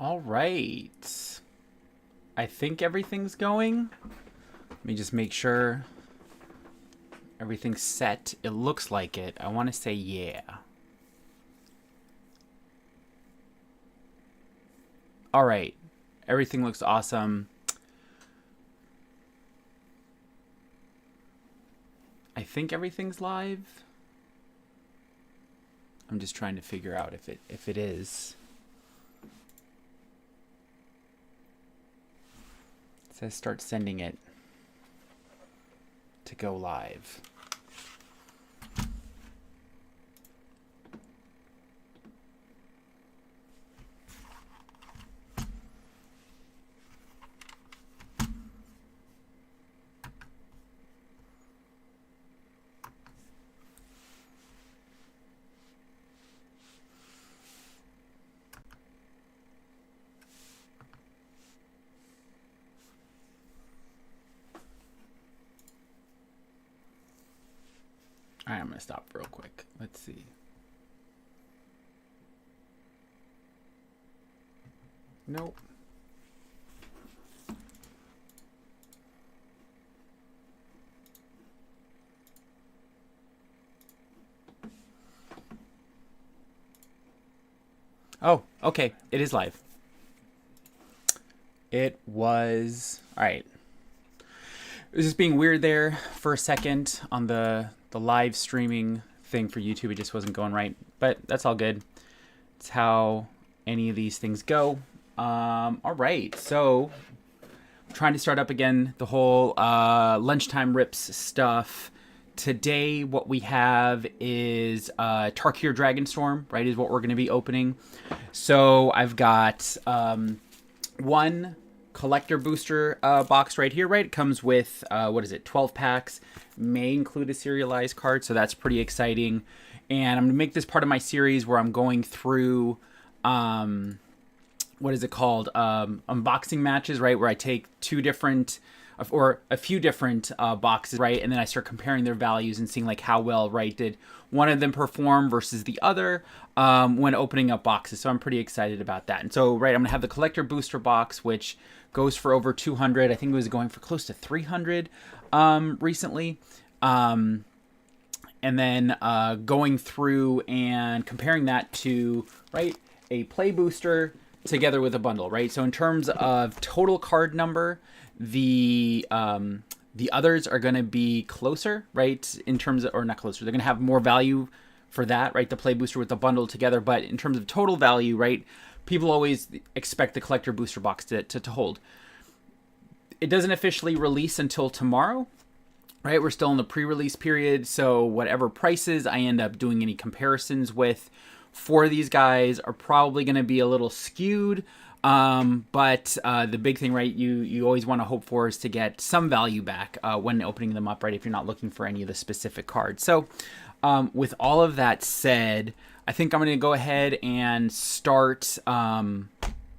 All right. I think everything's going. Let me just make sure everything's set. It looks like it. I want to say yeah. All right. Everything looks awesome. I think everything's live. I'm just trying to figure out if it is. It says start sending it to go live. All right, I'm going to stop real quick. Let's see. Nope. Oh, okay. It is live. It was... All right. It was just being weird there for a second on the live streaming thing for YouTube. It just wasn't going right, but that's all good. It's how any of these things go. All right, so I'm trying to start up again the whole lunchtime rips stuff. Today, what we have is Tarkir Dragonstorm, right, is what we're going to be opening. So I've got one collector booster box right here, right? It comes with, 12 packs. May include a serialized card, so that's pretty exciting. And I'm going to make this part of my series where I'm going through, unboxing matches, right? Where I take two different, or a few different boxes, right? And then I start comparing their values and seeing like how well, right, did one of them perform versus the other when opening up boxes. So I'm pretty excited about that. And so, right, I'm going to have the collector booster box, which goes for over 200. I think it was going for close to 300 recently. And then going through and comparing that to, right, a play booster together with a bundle, right? So in terms of total card number, the others are going to be closer, right? In terms of, or not closer, they're going to have more value for that, right? The play booster with the bundle together. But in terms of total value, right, people always expect the collector booster box to hold. It doesn't officially release until tomorrow, right? We're still in the pre-release period. So whatever prices I end up doing any comparisons with for these guys are probably going to be a little skewed. But the big thing, right, you always want to hope for is to get some value back when opening them up, right, if you're not looking for any of the specific cards. So with all of that said, I think I'm going to go ahead and start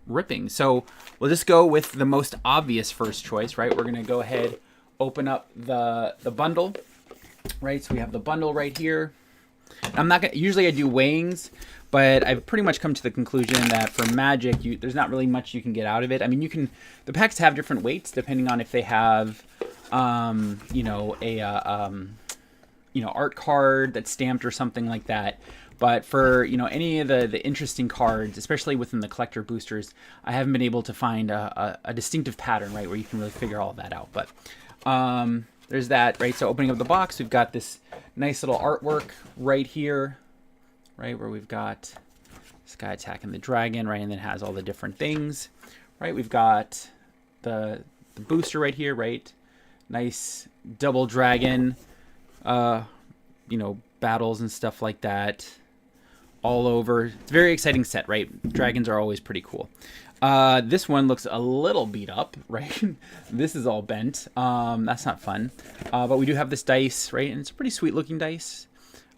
ripping. So we'll just go with the most obvious first choice, right? We're going to go ahead, open up the bundle, right? So we have the bundle right here. I'm not gonna, usually I do weighings, but I've pretty much come to the conclusion that for Magic, there's not really much you can get out of it. I mean, the packs have different weights depending on if they have, art card that's stamped or something like that. But for, any of the interesting cards, especially within the collector boosters, I haven't been able to find a distinctive pattern, right, where you can really figure all that out. But there's that, right? So opening up the box, we've got this nice little artwork right here, right, where we've got this guy attacking the dragon, right, and then has all the different things, right? We've got the booster right here, right? Nice double dragon, battles and stuff like that all over. It's a very exciting set, right? Dragons are always pretty cool. This one looks a little beat up, right? This is all bent. That's not fun. But we do have this dice, right? And it's a pretty sweet looking dice.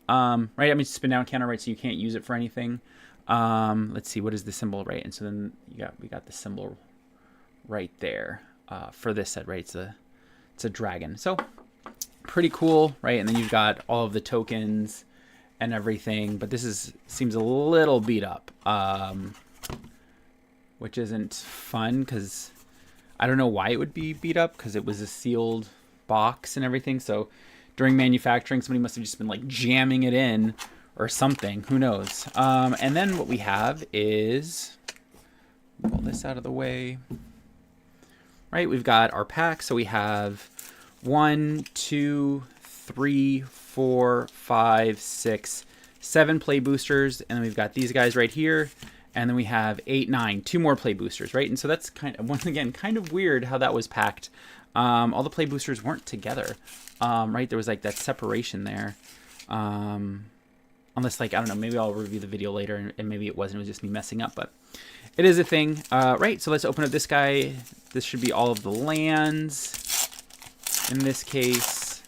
Right? I mean, spin down counter, right? So you can't use it for anything. Let's see, what is the symbol, right? And so then we got the symbol right there for this set, right? It's a dragon. So pretty cool, right? And then you've got all of the tokens and everything, but this seems a little beat up. which isn't fun because I don't know why it would be beat up because it was a sealed box and everything. So during manufacturing, somebody must have just been like jamming it in or something. Who knows? And then what we have is, pull this out of the way. Right, we've got our pack. So we have 1, 2, 3, 4, 5, 6, 7 play boosters, and then we've got these guys right here, and then we have 8, 9, 2 more play boosters, right? And so that's kind of, once again, kind of weird how that was packed. All the play boosters weren't together, right? There was like that separation there. Unless, like, I don't know, maybe I'll review the video later, and maybe it wasn't, it was just me messing up, but it is a thing. Right, so let's open up this guy. This should be all of the lands in this case.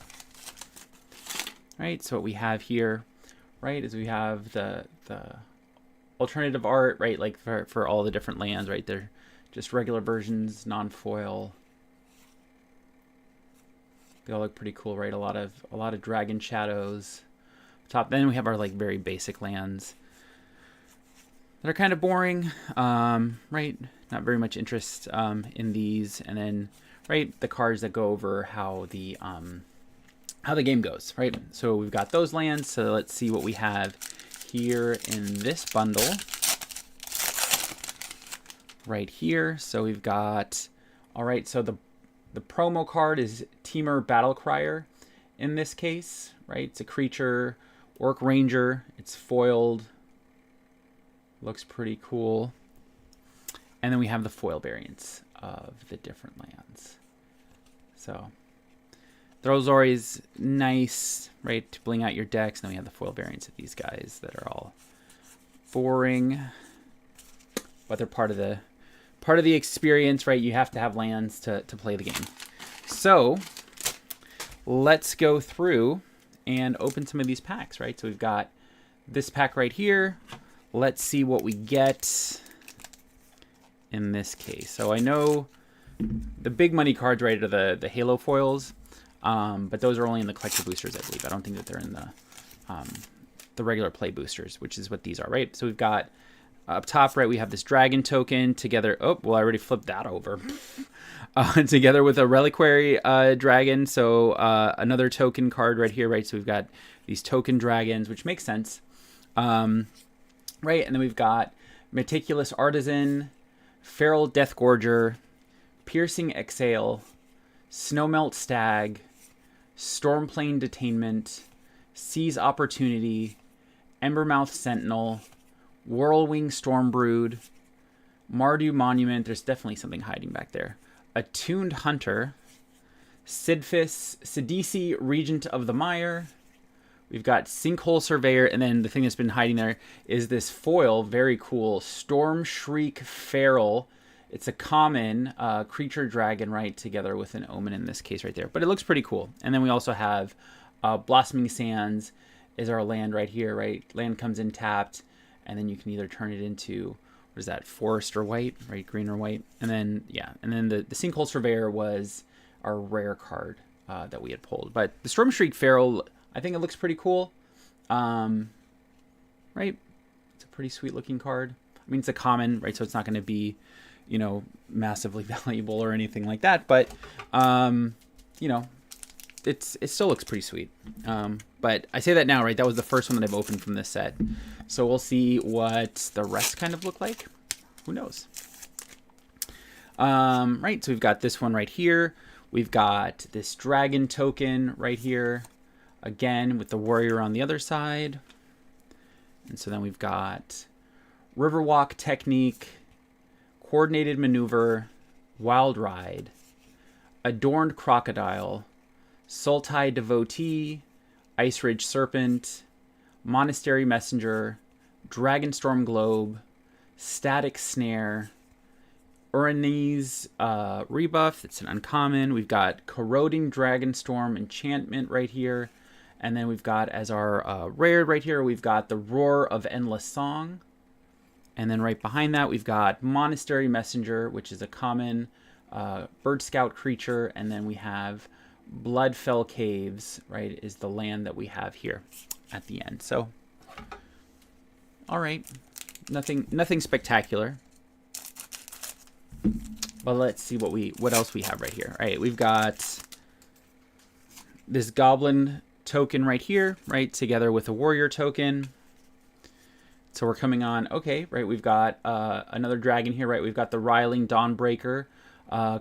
Right, so what we have here, right, is we have the alternative art, right, like for all the different lands, right? They're just regular versions, non-foil. They all look pretty cool, right? A lot of dragon shadows. Top. Then we have our like very basic lands that are kind of boring, right? Not very much interest in these, and then right the cards that go over how the game goes, right? So we've got those lands. So let's see what we have here in this bundle, right here. So we've got, all right. So the promo card is Temur Battlecrier in this case, right? It's a creature. Orc Ranger, it's foiled. Looks pretty cool. And then we have the foil variants of the different lands. So those are always nice, right, to bling out your decks. And then we have the foil variants of these guys that are all boring, but they're part of the experience, right? You have to have lands to play the game. So let's go through and open some of these packs, right? So we've got this pack right here. Let's see what we get in this case. So I know the big money cards, right, are the Halo foils, but those are only in the collector boosters, I believe. I don't think that they're in the regular play boosters, which is what these are, right? So we've got up top, right, we have this dragon token together. Oh, well, I already flipped that over. Together with a reliquary dragon. So another token card right here, right? So we've got these token dragons, which makes sense. Right, and then we've got Meticulous Artisan, Feral Deathgorger, Piercing Exhale, Snowmelt Stag, Stormplane Detainment, Seize Opportunity, Embermouth Sentinel, Whirlwing Stormbrood, Mardu Monument. There's definitely something hiding back there. Attuned Hunter, Sidisi Regent of the Mire. We've got Sinkhole Surveyor, and then the thing that's been hiding there is this foil, very cool, Storm Shriek Feral. It's a common creature dragon, right, together with an omen in this case right there. But it looks pretty cool. And then we also have Blossoming Sands is our land right here, right? Land comes in tapped, and then you can either turn it into, what is that, forest or white, right? Green or white. And then, yeah, and then the Sinkhole Surveyor was our rare card that we had pulled. But the Storm Shriek Feral, I think it looks pretty cool. Right? It's a pretty sweet looking card. I mean, it's a common, right? So it's not going to be, you know, massively valuable or anything like that. But, you know, it still looks pretty sweet. But I say that now, right? That was the first one that I've opened from this set. So we'll see what the rest kind of look like. Who knows? Right, so we've got this one right here. We've got this dragon token right here. Again, with the warrior on the other side. And so then we've got Riverwalk Technique, Coordinated Maneuver, Wild Ride, Adorned Crocodile, Sultai Devotee, Ice Ridge Serpent, Monastery Messenger, Dragonstorm Globe, Static Snare, Uranese Rebuff. It's an uncommon. We've got Corroding Dragonstorm Enchantment right here. And then we've got, as our rare right here, we've got the Roar of Endless Song. And then right behind that, we've got Monastery Messenger, which is a common Bird Scout creature. And then we have Bloodfell Caves, right, is the land that we have here at the end. So, all right, nothing spectacular. But let's see what else we have right here. All right, we've got this goblin token right here, right, together with a warrior token. So we're coming on, okay, right, we've got another dragon here, right? We've got the Riling Dawnbreaker,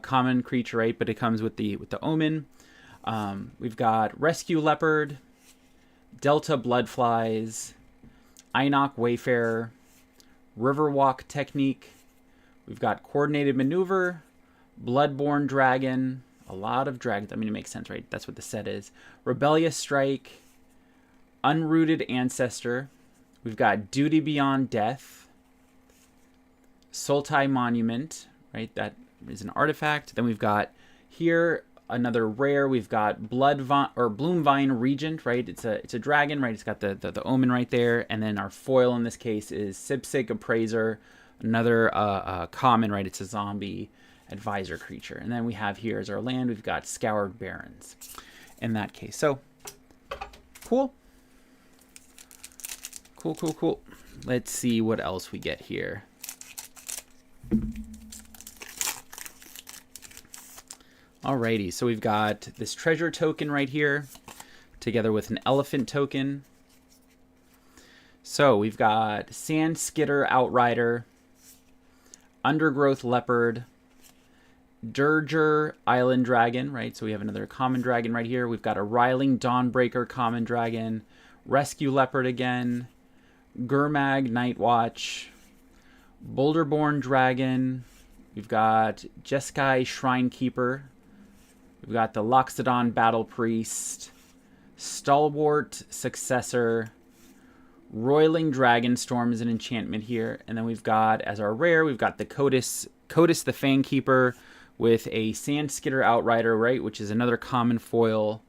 common creature, right? But it comes with the omen. We've got Rescue Leopard, Delta Bloodflies, Einok Wayfarer, Riverwalk Technique. We've got Coordinated Maneuver, Bloodborne Dragon, a lot of dragons. I mean, it makes sense, right? That's what the set is. Rebellious Strike, Unrooted Ancestor. We've got Duty Beyond Death, Sultai Monument, right? That is an artifact. Then we've got here another rare. We've got Bloomvine Regent, right? It's a dragon, right? It's got the omen right there. And then our foil in this case is Sibsig Appraiser, another common, right? It's a zombie advisor creature. And then we have here as our land, we've got Scoured Barrens in that case. So cool. Cool. Let's see what else we get here. Alrighty, so we've got this treasure token right here, together with an elephant token. So we've got Sand Skitter Outrider, Undergrowth Leopard, Dirger Island Dragon, right? So we have another common dragon right here. We've got a Riling Dawnbreaker common dragon, Rescue Leopard again, Gurmag Nightwatch, Boulderborn Dragon. We've got Jeskai Shrinekeeper. We've got the Loxodon Battle Priest, Stalwart Successor, Roiling Dragonstorm is an enchantment here. And then we've got, as our rare, we've got the Codis the Fangkeeper with a Sandskitter Outrider, right, which is another common foil.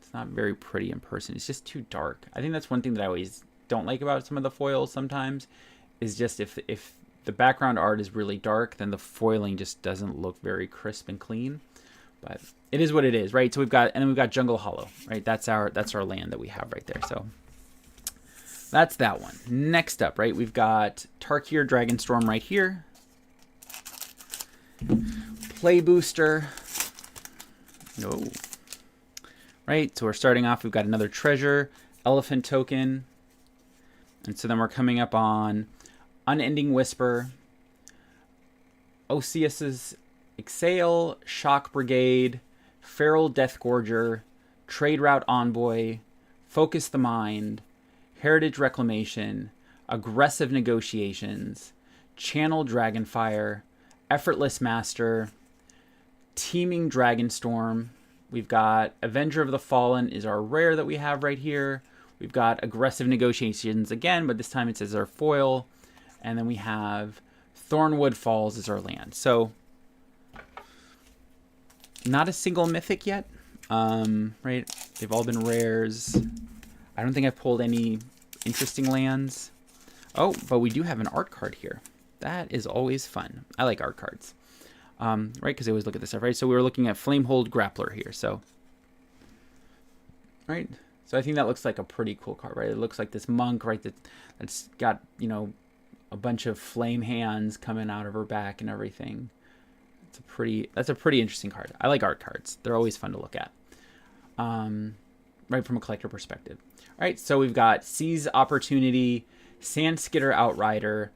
It's not very pretty in person. It's just too dark. I think that's one thing that I always don't like about some of the foils sometimes, is just if the background art is really dark, then the foiling just doesn't look very crisp and clean. But it is what it is, right? So we've got, and then we've got Jungle Hollow, right? That's our land that we have right there. So that's that one. Next up, right, we've got Tarkir Dragonstorm right here. Play Booster. No. Right, so we're starting off, we've got another treasure, elephant token. And so then we're coming up on Unending Whisper, Osius's Exhale, Shock Brigade, Feral Deathgorger, Trade Route Envoy, Focus the Mind, Heritage Reclamation, Aggressive Negotiations, Channel Dragonfire, Effortless Master, Teeming Dragonstorm. We've got Avenger of the Fallen is our rare that we have right here. We've got Aggressive Negotiations again, but this time it's as our foil. And then we have Thornwood Falls as our land. So not a single mythic yet, right? They've all been rares. I don't think I've pulled any interesting lands. Oh, but we do have an art card here. That is always fun. I like art cards, right? Because I always look at this stuff, right? So we were looking at Flamehold Grappler here. So, right? So I think that looks like a pretty cool card, right? It looks like this monk, right? That's got, you know, a bunch of flame hands coming out of her back and everything. That's a pretty interesting card. I like art cards. They're always fun to look at, right, from a collector perspective. All right, so we've got Seize Opportunity, Sandskitter Outrider,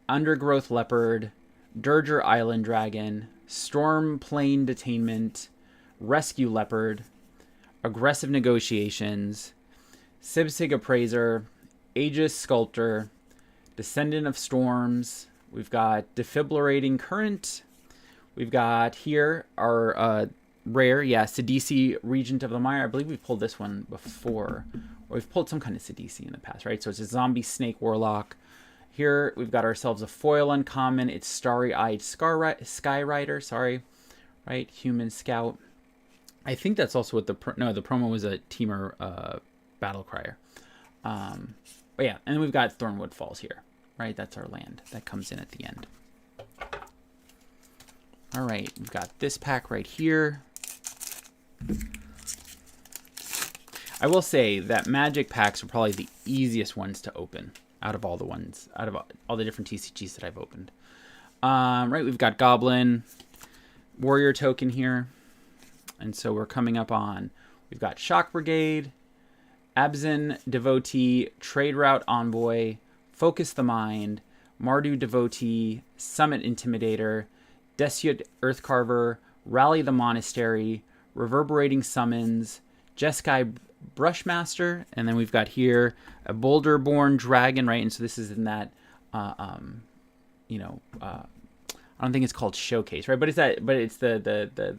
Undergrowth Leopard, Dirger Island Dragon, Storm Plane Detainment, Rescue Leopard, Aggressive Negotiations, Sibsig Appraiser, Aegis Sculptor, Descendant of Storms. We've got Defibrillating Current. We've got here our rare, Sidisi Regent of the Mire. I believe we've pulled this one before, or we've pulled some kind of Sidisi in the past, right? So it's a Zombie Snake Warlock. Here we've got ourselves a foil uncommon. It's Starry-Eyed Skyrider, sorry, right? Human Scout. I think that's also what the promo was a Teamer Battle Crier. But yeah, and then we've got Thornwood Falls here, right? That's our land that comes in at the end. All right, we've got this pack right here. I will say that Magic packs are probably the easiest ones to open out of all the different TCGs that I've opened. Right, we've got Goblin, Warrior token here. And so we're coming up on, we've got Shock Brigade, Abzan Devotee, Trade Route Envoy, Focus the Mind, Mardu Devotee, Summit Intimidator, Desyut Earthcarver, Rally the Monastery, Reverberating Summons, Jeskai Brushmaster, and then we've got here a Boulderborn Dragon, right? And so this is in that, you know, I don't think it's called Showcase, right? But it's that, but it's the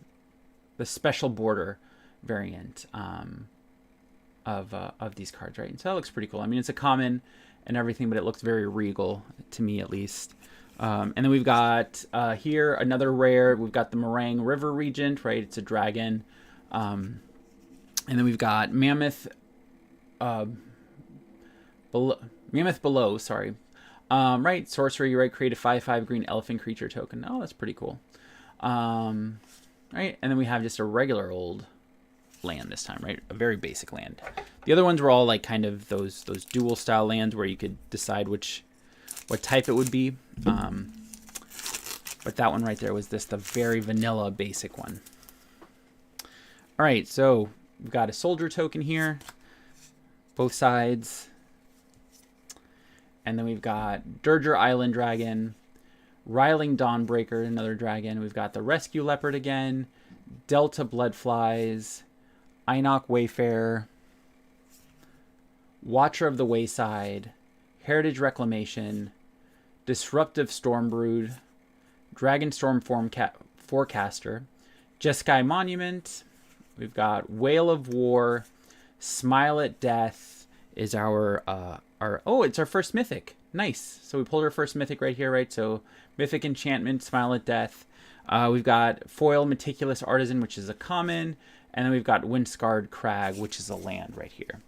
special border variant of these cards, right? And so that looks pretty cool. I mean, it's a common and everything, but it looks very regal to me, at least. And then we've got here another rare. We've got the Meringue River Regent, right? It's a dragon. And then we've got Mammoth Below, sorry. Right, sorcery, right? Create a 5/5 green elephant creature token. Oh, that's pretty cool. Right, and then we have just a regular old land this time, right? A very basic land. The other ones were all like kind of those dual style lands where you could decide what type it would be. But that one right there was just the very vanilla basic one. All right, so we've got a soldier token here, both sides. And then we've got Durger Island Dragon, Riling Dawnbreaker, another dragon. We've got the Rescue Leopard again, Delta Bloodflies, Einok Wayfarer, Watcher of the Wayside, Heritage Reclamation, Disruptive Stormbrood, Dragonstorm Forecaster, Jeskai Monument. We've got Whale of War, Smile at Death is our oh, it's our first mythic. Nice. So we pulled our first mythic right here, right? So Mythic Enchantment, Smile at Death. We've got Foil Meticulous Artisan, which is a common. And then we've got Windscarred Crag, which is a land right here.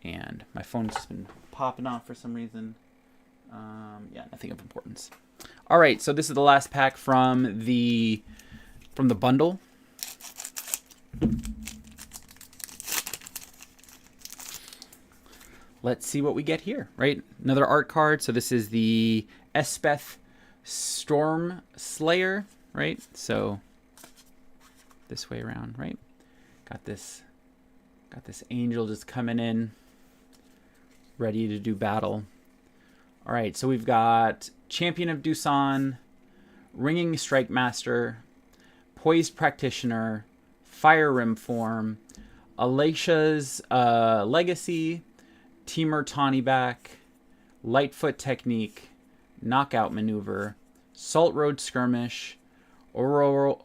And my phone's just been popping off for some reason. Yeah, nothing of importance. All right, so this is the last pack from the bundle. Let's see what we get here, right? Another art card. So this is the Espeth Storm Slayer, right? So this way around, right? Got this angel just coming in, ready to do battle. All right, so we've got Champion of Doosan, Ringing Strike Master, Poised Practitioner, Fire Rim Form, Alicia's Legacy, Temur Tawnyback, Lightfoot Technique, Knockout Maneuver, Salt Road Skirmish, Oral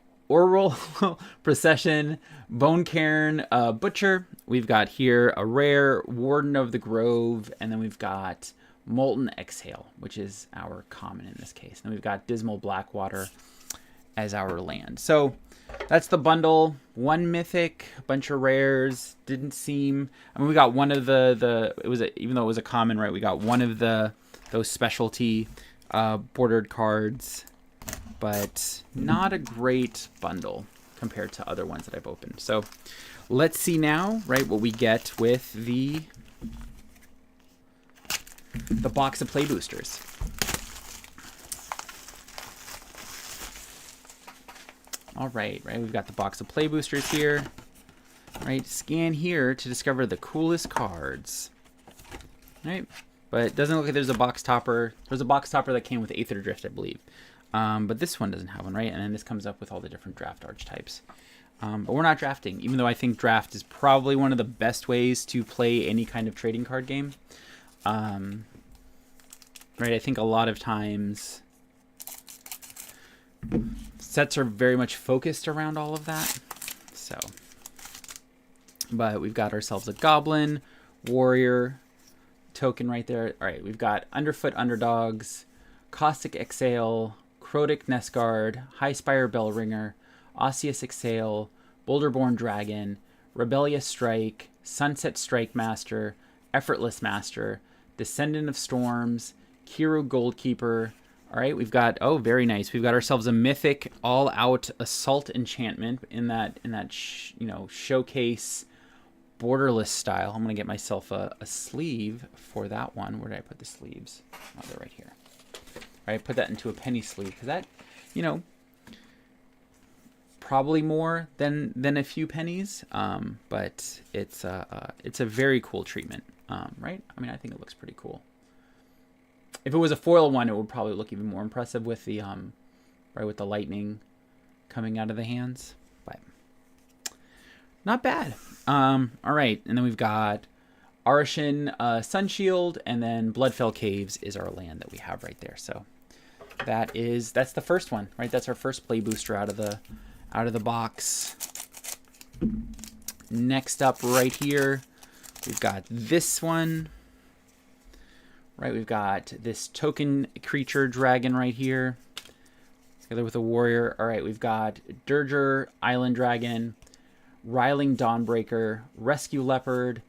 Procession, Bone Cairn Butcher. We've got here a rare Warden of the Grove, and then we've got Molten Exhale, which is our common in this case. And we've got Dismal Blackwater as our land. So that's the bundle. One mythic, a bunch of rares. Didn't seem. I mean, we got one of even though it was a common, right? We got one of those specialty bordered cards, but not a great bundle compared to other ones that I've opened. So let's see now, right, what we get with the box of play boosters. All right, we've got the box of play boosters here. Right, scan here to discover the coolest cards. Right, but it doesn't look like there's a box topper. There's a box topper that came with Aether Drift, I believe. But this one doesn't have one, right? And then this comes up with all the different draft archetypes. But we're not drafting, even though I think draft is probably one of the best ways to play any kind of trading card game. Right, I think a lot of times sets are very much focused around all of that. So, but we've got ourselves a Goblin, Warrior token right there. All right, we've got Underfoot Underdogs, Caustic Exhale, Crotic Nestguard, Highspire Bellringer, Osseous Exhale, Boulderborn Dragon, Rebellious Strike, Sunset Strike Master, Effortless Master, Descendant of Storms, Kiru Goldkeeper. All right, we've got, oh, very nice. We've got ourselves a mythic all-out Assault Enchantment in that showcase borderless style. I'm going to get myself a sleeve for that one. Where did I put the sleeves? Oh, they're right here. All right? Put that into a penny sleeve, because that, you know, probably more than a few pennies, but it's a very cool treatment, right? I mean, I think it looks pretty cool. If it was a foil one, it would probably look even more impressive with the right, with the lightning coming out of the hands, but not bad. All right, and then we've got Arishin Sunshield, and then Bloodfell Caves is our land that we have right there. So that's the first one, right? That's our first play booster out of the box. Next up right here, we've got this one. Right, we've got this token creature dragon right here, together with a warrior. All right, we've got Dirger Island Dragon, Riling Dawnbreaker, Rescue Leopard,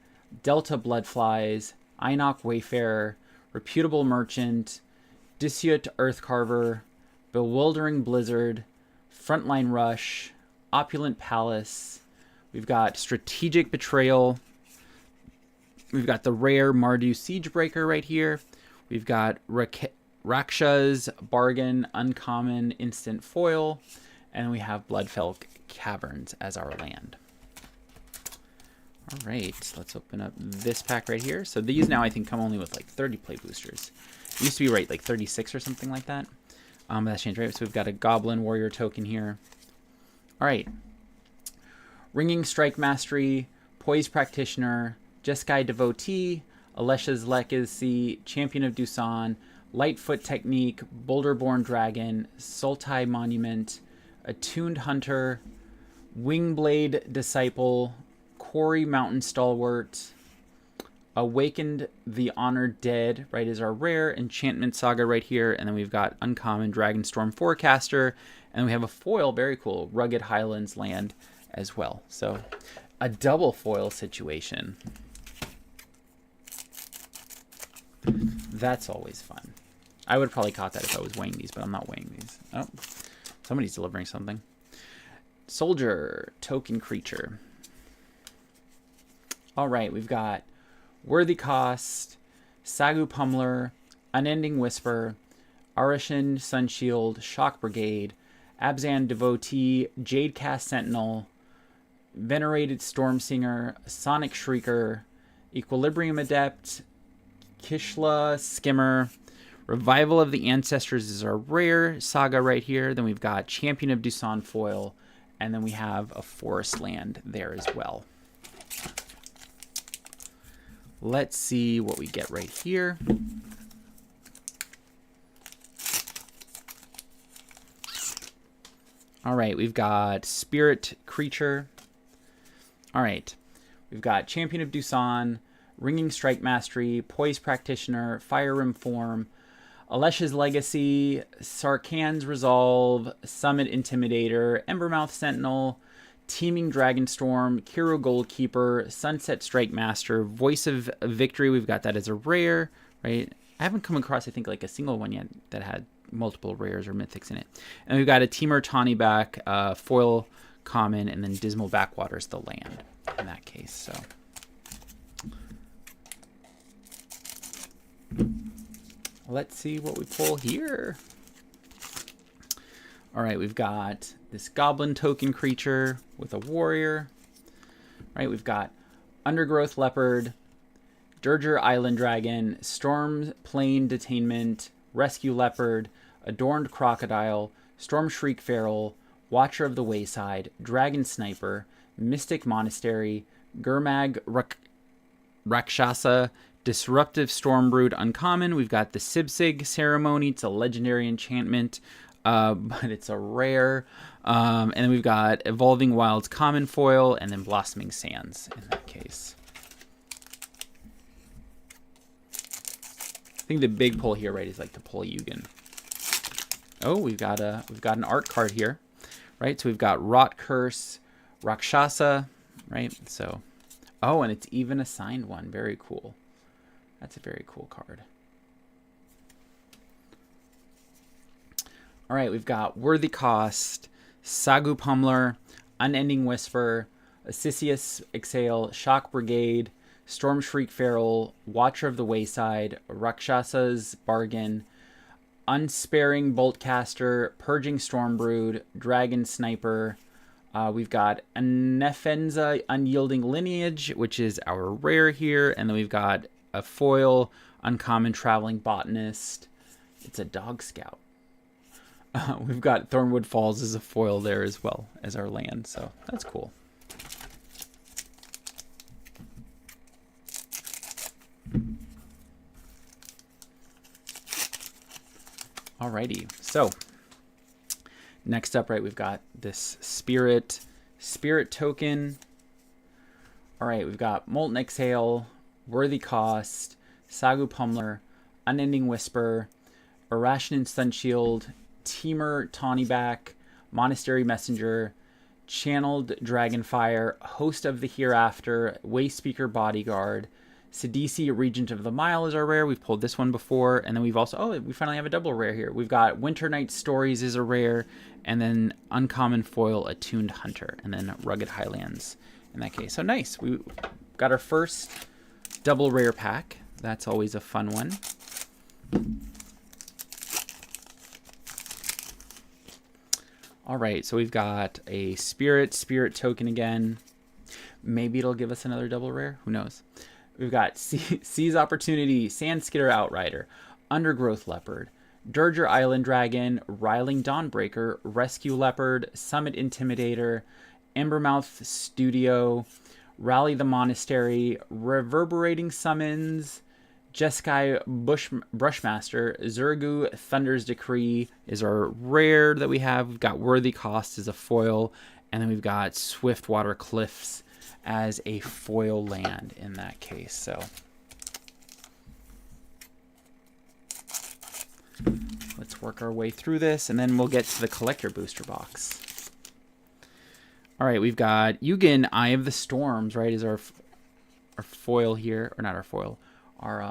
Delta Bloodflies, Einok Wayfarer, Reputable Merchant, Disute Earthcarver, Bewildering Blizzard, Frontline Rush, Opulent Palace. We've got Strategic Betrayal. We've got the rare Mardu Siegebreaker right here. We've got Raksha's Bargain, Uncommon, Instant Foil. And we have Bloodfell Caverns as our land. All right, let's open up this pack right here. So these now I think come only with like 30 play boosters. It used to be, right, like 36 or something like that. That's changed, right? So we've got a Goblin Warrior token here. All right. Ringing Strike Mastery, Poise Practitioner, Jeskai Devotee, Alesha's Legacy, Champion of Dusan, Lightfoot Technique, Boulderborn Dragon, Sultai Monument, Attuned Hunter, Wingblade Disciple, Quarry Mountain Stalwart, Awakened the Honored Dead, right, is our rare Enchantment Saga right here. And then we've got Uncommon Dragonstorm Forecaster. And we have a foil, very cool, Rugged Highlands land as well. So a double foil situation. That's always fun. I would have probably caught that if I was weighing these, but I'm not weighing these. Oh, somebody's delivering something. Soldier, token creature. All right, we've got Worthy Cost, Sagu Pummeler, Unending Whisper, Arishin Sunshield, Shock Brigade, Abzan Devotee, Jadecast Sentinel, Venerated Stormsinger, Sonic Shrieker, Equilibrium Adept, Kishla Skimmer, Revival of the Ancestors is our rare saga right here. Then we've got Champion of Dusan foil, and then we have a forest land there as well. Let's see what we get right here. All right, we've got Spirit Creature. All right, we've got Champion of Dusan, Ringing Strike Mastery, Poise Practitioner, Fire Rim Form, Alesha's Legacy, Sarkhan's Resolve, Summit Intimidator, Embermouth Sentinel, Teeming Dragonstorm, Kiro Goldkeeper, Sunset Strike Master, Voice of Victory. We've got that as a rare, right? I haven't come across, I think, like a single one yet that had multiple rares or mythics in it. And we've got a Temur Tawny back, foil common, and then Dismal Backwater's the land in that case. So let's see what we pull here. All right, we've got this Goblin token creature with a warrior. Right, we've got Undergrowth Leopard, Dirger Island Dragon, Storm Plain Detainment, Rescue Leopard, Adorned Crocodile, Storm Shriek Feral, Watcher of the Wayside, Dragon Sniper, Mystic Monastery, Gurmag Rakshasa, Disruptive Stormbrood Uncommon. We've got the Sibsig Ceremony. It's a legendary enchantment, but it's a rare. And then we've got Evolving Wilds Common Foil, and then Blossoming Sands in that case. I think the big pull here, right, is like to pull Yugen. Oh, we've got an art card here, right? So we've got Rot Curse, Rakshasa, right? So, oh, and it's even a signed one. Very cool. That's a very cool card. All right, we've got Worthy Cost, Sagu Pummeler, Unending Whisper, Assisius Exhale, Shock Brigade, Storm Shriek Feral, Watcher of the Wayside, Rakshasa's Bargain, Unsparing Boltcaster, Purging Stormbrood, Dragon Sniper. We've got a Nefenza Unyielding Lineage, which is our rare here. And then we've got a foil Uncommon Traveling Botanist. It's a Dog Scout. We've got Thornwood Falls as a foil there as well as our land. So that's cool. Alrighty, so next up, right, we've got this Spirit token. All right, we've got Molten Exhale, Worthy Cost, Sagu Pummeler, Unending Whisper, Irrational Sunshield, Teamer Tawnyback, Monastery Messenger, Channeled Dragonfire, Host of the Hereafter, Wayspeaker Bodyguard, Sidisi Regent of the Mile is our rare. We've pulled this one before. And then we've also, we finally have a double rare here. We've got Winter Night Stories is a rare. And then Uncommon Foil Attuned Hunter. And then Rugged Highlands in that case. So nice. We got our first double rare pack. That's always a fun one. All right, so we've got a Spirit token again. Maybe it'll give us another double rare. Who knows? We've got Seize Opportunity, Sandskidder Outrider, Undergrowth Leopard, Dirger Island Dragon, Riling Dawnbreaker, Rescue Leopard, Summit Intimidator, Embermouth Studio, Rally the Monastery, Reverberating Summons, Jeskai Brushmaster, Zurgu Thunder's Decree is our rare that we have. We've got Worthy Cost as a foil, and then we've got Swiftwater Cliffs as a foil land in that case. So let's work our way through this, and then we'll get to the collector booster box. All right, we've got Yugen, Eye of the Storms, right, is our foil here, or not our foil, our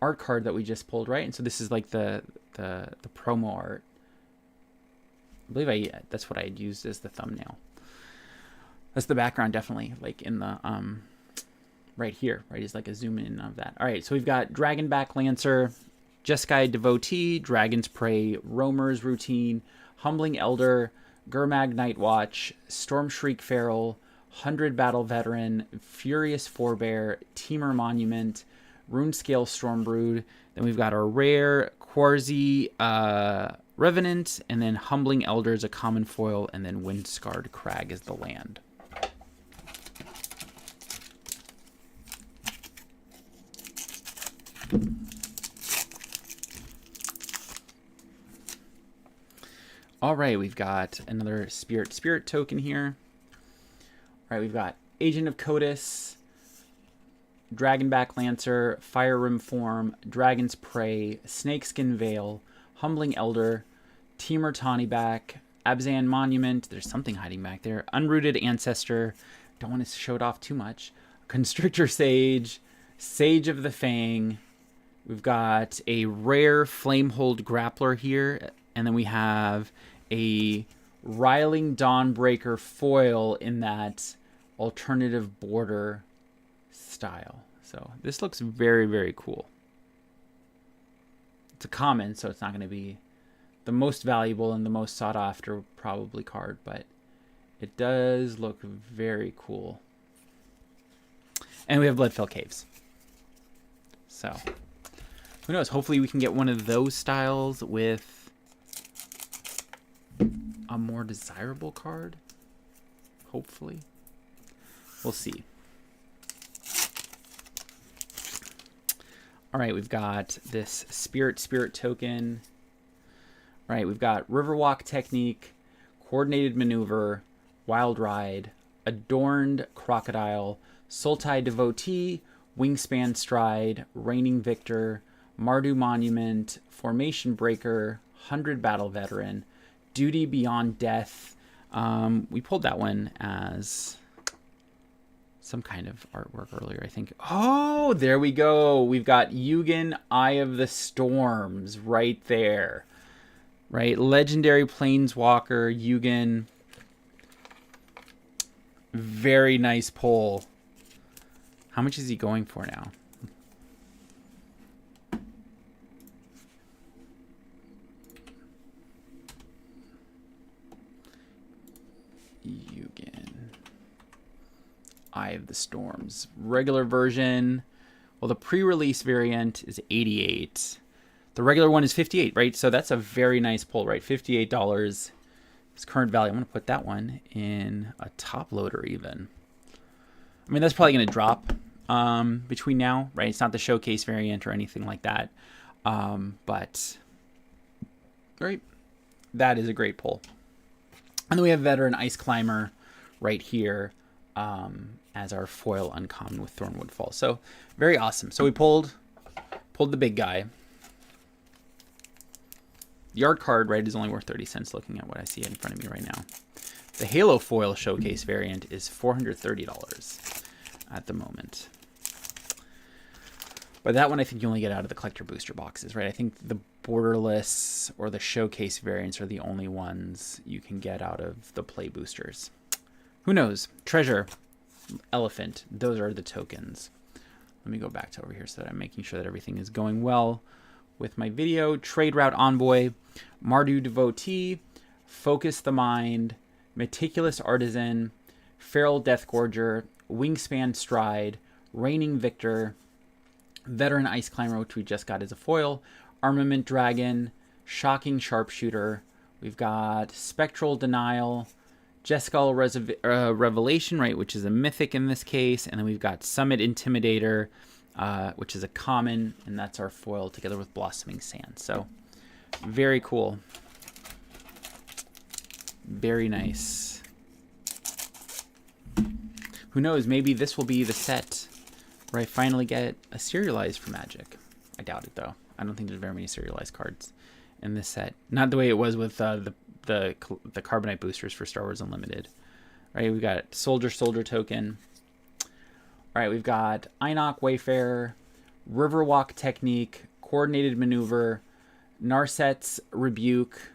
art card that we just pulled, right? And so this is like the promo art. I believe that's what I had used as the thumbnail. That's the background, definitely, like in the right here, right? Is like a zoom in of that. All right, so we've got Dragonback Lancer, Jeskai Devotee, Dragon's Prey, Roamer's Routine, Humbling Elder, Gurmag Nightwatch, Stormshriek Feral, 100 Battle Veteran, Furious Forebear, Teamer Monument, Runescale Stormbrood. Then we've got our rare Quarzi Revenant, and then Humbling Elder is a common foil, and then Windscarred Crag is the land. All right, we've got another Spirit token here. All right, we've got Agent of Codis, Dragonback Lancer, Fire Rim Form, Dragon's Prey, Snakeskin Veil, Humbling Elder, Teamer Tawnyback, Abzan Monument, there's something hiding back there, Unrooted Ancestor, don't want to show it off too much, Constrictor Sage, Sage of the Fang, we've got a rare Flamehold Grappler here, and then we have a Riling Dawnbreaker foil in that alternative border style. So this looks very, very cool. It's a common, so it's not going to be the most valuable and the most sought after probably card, but it does look very cool. And we have Bloodfell Caves. So who knows? Hopefully we can get one of those styles with a more desirable card. Hopefully. We'll see. All right, we've got this Spirit token. All right, we've got Riverwalk Technique, Coordinated Maneuver, Wild Ride, Adorned Crocodile, Sultai Devotee, Wingspan Stride, Reigning Victor, Mardu Monument, Formation Breaker, 100 Battle Veteran, Duty Beyond Death. We pulled that one as some kind of artwork earlier, I think. Oh, there we go. We've got Yugen, Eye of the Storms right there. Right? Legendary Planeswalker, Yugen. Very nice pull. How much is he going for now? Yugen. Eye of the Storms. Regular version. Well, the pre-release variant is 88. The regular one is 58, right? So that's a very nice pull, right? $58 is current value. I'm going to put that one in a top loader even. I mean, that's probably going to drop between now, right? It's not the showcase variant or anything like that. But, right, that is a great pull. And then we have Veteran Ice Climber right here as our foil uncommon with Thornwood Fall. So, very awesome. So we pulled the big guy. The art card, right, is only worth 30 cents looking at what I see in front of me right now. The Halo Foil Showcase variant is $430 at the moment. But that one I think you only get out of the collector booster boxes, right? I think the borderless or the showcase variants are the only ones you can get out of the play boosters. Who knows? Treasure, Elephant, those are the tokens. Let me go back to over here so that I'm making sure that everything is going well with my video. Trade Route Envoy, Mardu Devotee, Focus the Mind, Meticulous Artisan, Feral Deathgorger, Wingspan Stride, Reigning Victor, Veteran Ice Climber, which we just got as a foil, Armament Dragon, Shocking Sharpshooter. We've got Spectral Denial, Jeskull Revelation, right, which is a mythic in this case, and then we've got Summit Intimidator, which is a common, and that's our foil together with Blossoming Sand. So, very cool. Very nice. Who knows, maybe this will be the set where I finally get a serialized for Magic. I doubt it, though. I don't think there's very many serialized cards in this set. Not the way it was with the Carbonite boosters for Star Wars Unlimited. All right, we've got Soldier token. All right, we've got Inoc Wayfarer, Riverwalk Technique, Coordinated Maneuver, Narset's Rebuke.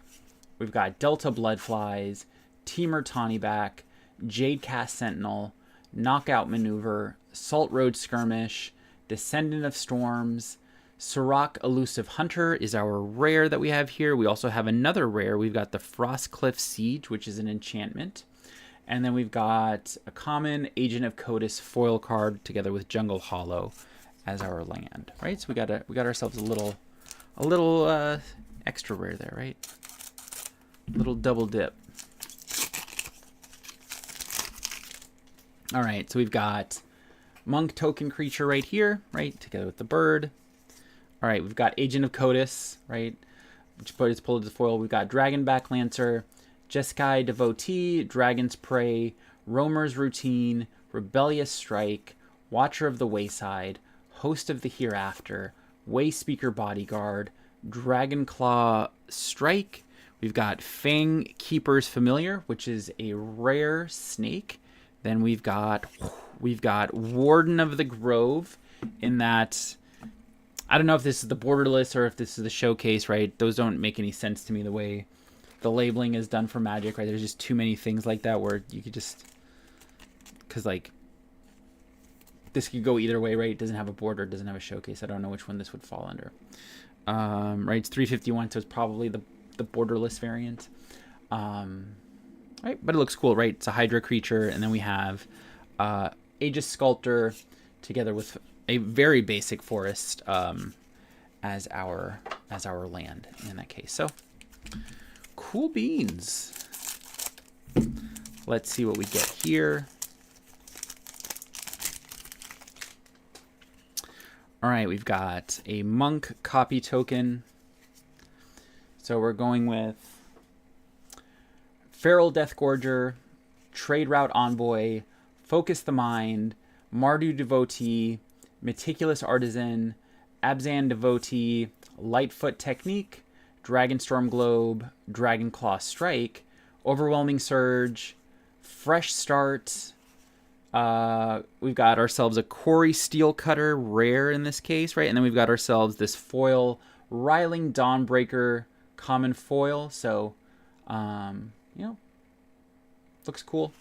We've got Delta Bloodflies, Teamer Tawnyback, Jadecast Sentinel, Knockout Maneuver, Salt Road Skirmish, Descendant of Storms, Sirach Elusive Hunter is our rare that we have here. We also have another rare. We've got the Frostcliff Siege, which is an enchantment. And then we've got a common Agent of Codis foil card together with Jungle Hollow as our land, right? So we got ourselves a little extra rare there, right? Little double dip. All right, so we've got Monk Token Creature right here, right, together with the bird. All right, we've got Agent of Codis, right, which is pulled as a foil. We've got Dragonback Lancer, Jeskai Devotee, Dragon's Prey, Roamer's Routine, Rebellious Strike, Watcher of the Wayside, Host of the Hereafter, Wayspeaker Bodyguard, Dragonclaw Strike. We've got Fang Keeper's Familiar, which is a rare snake. Then we've got Warden of the Grove in that, I don't know if this is the borderless or if this is the showcase, right? Those don't make any sense to me the way the labeling is done for Magic, right? There's just too many things like that where you could just, because like this could go either way, right? It doesn't have a border, it doesn't have a showcase. I don't know which one this would fall under. Right, it's 351, so it's probably the borderless variant. Right, but it looks cool, right? It's a Hydra creature, and then we have Aegis Sculptor together with a very basic forest as our land in that case. So cool beans. Let's see what we get here. All right, we've got a Monk copy token. So we're going with Feral Deathgorger, Trade Route Envoy, Focus the Mind, Mardu Devotee, Meticulous Artisan, Abzan Devotee, Lightfoot Technique, Dragonstorm Globe, Dragonclaw Strike, Overwhelming Surge, Fresh Start. We've got ourselves a Quarry Steelcutter, rare in this case, right? And then we've got ourselves this foil Riling Dawnbreaker, common foil. So, you know, looks cool.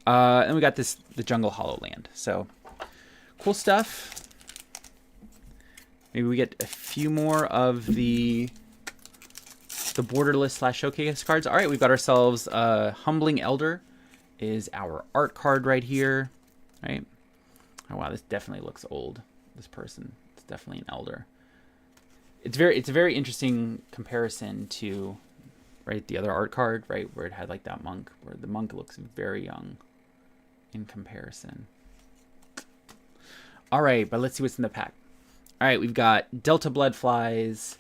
And we got the Jungle Hollow land. So, cool stuff. Maybe we get a few more of the borderless / showcase cards. All right, we've got ourselves Humbling Elder, is our art card right here, right? Oh wow, this definitely looks old. This person, it's definitely an elder. It's a very interesting comparison to, right, the other art card, right, where it had like that monk, where the monk looks very young in comparison. All right, but let's see what's in the pack. All right, we've got Delta Bloodflies,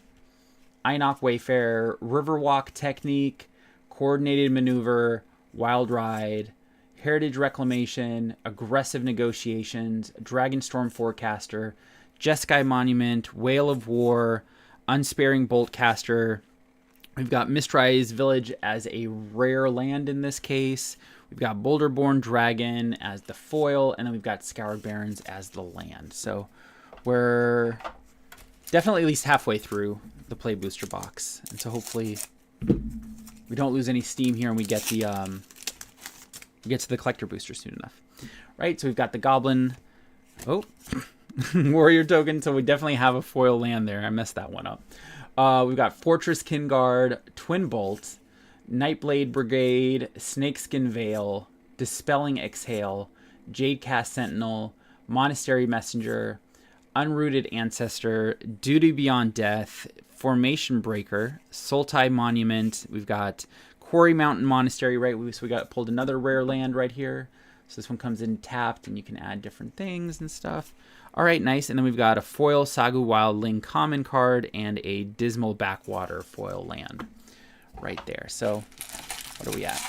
Einok Wayfarer, Riverwalk Technique, Coordinated Maneuver, Wild Ride, Heritage Reclamation, Aggressive Negotiations, Dragonstorm Forecaster, Jeskai Monument, Whale of War, Unsparing Boltcaster. We've got Mistrise Village as a rare land in this case. We've got Boulderborn Dragon as the foil, and then we've got Scoured Barrens as the land. So we're definitely at least halfway through the play booster box, and so hopefully we don't lose any steam here, and we get the to the collector booster soon enough. Right, so we've got the Goblin, Warrior token, so we definitely have a foil land there. I messed that one up. We've got Fortress Kingguard, Twin Bolt, Nightblade Brigade, Snakeskin Veil, Dispelling Exhale, Jadecast Sentinel, Monastery Messenger, Unrooted Ancestor, Duty Beyond Death, Formation Breaker, Sultai Monument. We've got Quarry Mountain Monastery, right? So we got pulled another rare land right here. So this one comes in tapped, and you can add different things and stuff. All right, nice. And then we've got a foil Sagu Wildling common card and a Dismal Backwater foil land right there. So what are we at?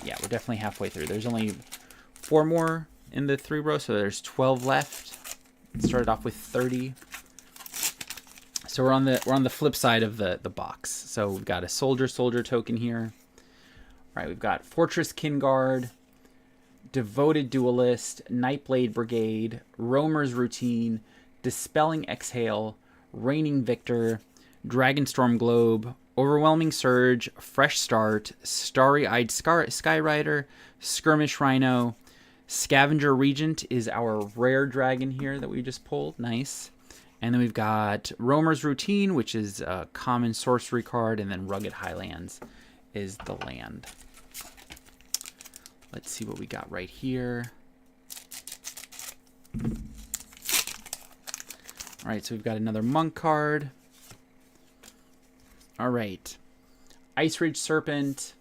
Yeah, we're definitely halfway through. There's only 4 more in the 3 row, so there's 12 left. It started off with 30. So we're on the flip side of the box. So we've got a soldier token here. All right, we've got Fortress Kingguard, Devoted Duelist, Nightblade Brigade, Roamer's Routine, Dispelling Exhale, Reigning Victor, Dragonstorm Globe, Overwhelming Surge, Fresh Start, Starry-Eyed Skyrider, Skirmish Rhino, Scavenger Regent is our rare dragon here that we just pulled. Nice. And then we've got Roamer's Routine, which is a common sorcery card, and then Rugged Highlands is the land. Let's see what we got right here. All right, so we've got another monk card. All right. Ice Ridge Serpent,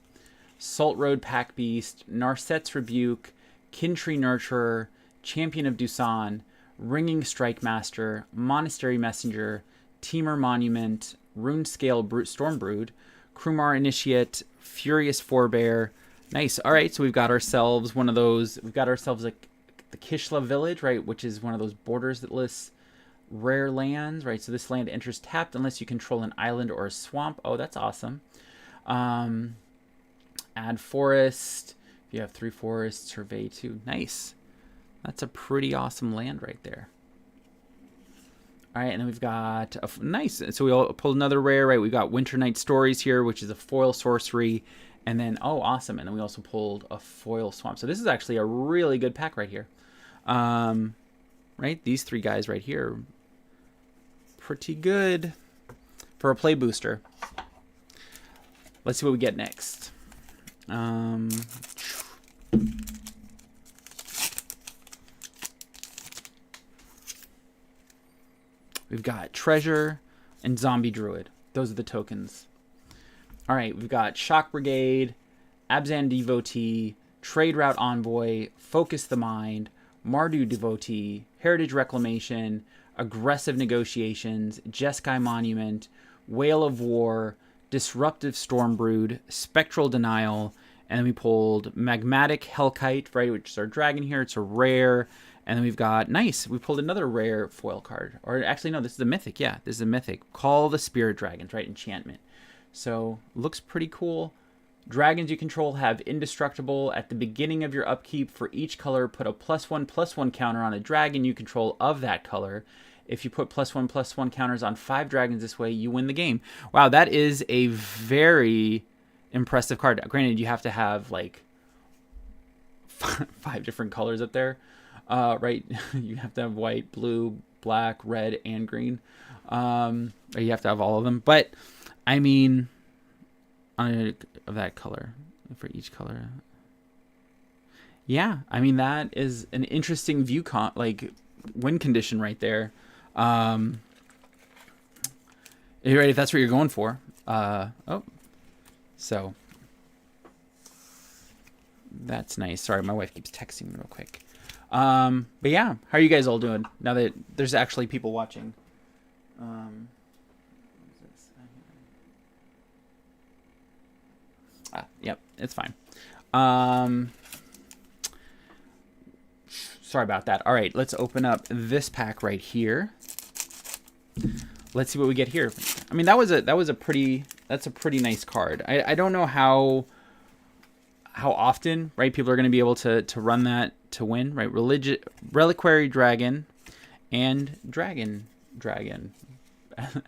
Salt Road Pack Beast, Narset's Rebuke, Kintree Nurturer, Champion of Dusan, Ringing Strike Master, Monastery Messenger, Teamer Monument, Runescale Stormbrood, Krumar Initiate, Furious Forebear. Nice. All right, so we've got ourselves one of those. We've got ourselves like the Kishla Village, right, which is one of those borders that lists rare lands, right? So this land enters tapped unless you control an island or a swamp. Oh, that's awesome. Add forest. If you have 3 forests, survey 2. Nice. That's a pretty awesome land right there. All right, and then we've got a nice. So we all pulled another rare, right? We've got Winter Night Stories here, which is a foil sorcery. And then, oh, awesome. And then we also pulled a foil swamp. So this is actually a really good pack right here. Right? These 3 guys right here. Pretty good for a play booster. Let's see what we get next. We've got Treasure and Zombie Druid. Those are the tokens. All right, we've got Shock Brigade, Abzan Devotee, Trade Route Envoy, Focus the Mind, Mardu Devotee, Heritage Reclamation, Aggressive Negotiations, Jeskai Monument, Whale of War, Disruptive Stormbrood, Spectral Denial, and then we pulled Magmatic Hellkite, right, which is our dragon here. It's a rare. And then we've got, nice, we pulled another rare foil card. Or actually, no, this is a mythic. Yeah, this is a mythic. Call the Spirit Dragons, right, enchantment. So, looks pretty cool. Dragons you control have indestructible. At the beginning of your upkeep, for each color, put a +1/+1 counter on a dragon you control of that color. If you put +1/+1 counters on 5 dragons this way, you win the game. Wow, that is a very impressive card. Granted, you have to have, like, 5 different colors up there. Right? You have to have white, blue, black, red, and green. Or you have to have all of them. But, I mean, of that color, for each color. Yeah, I mean that is an interesting like win condition right there. Um, you ready? If that's what you're going for. Oh, so that's nice. Sorry, my wife keeps texting me real quick. But yeah, how are you guys all doing now that there's actually people watching? Yep, it's fine. Sorry about that. All right, let's open up this pack right here. Let's see what we get here. I mean, that's a pretty nice card. I don't know how often, right, people are going to be able to run that to win, right? Reliquary Dragon and Dragon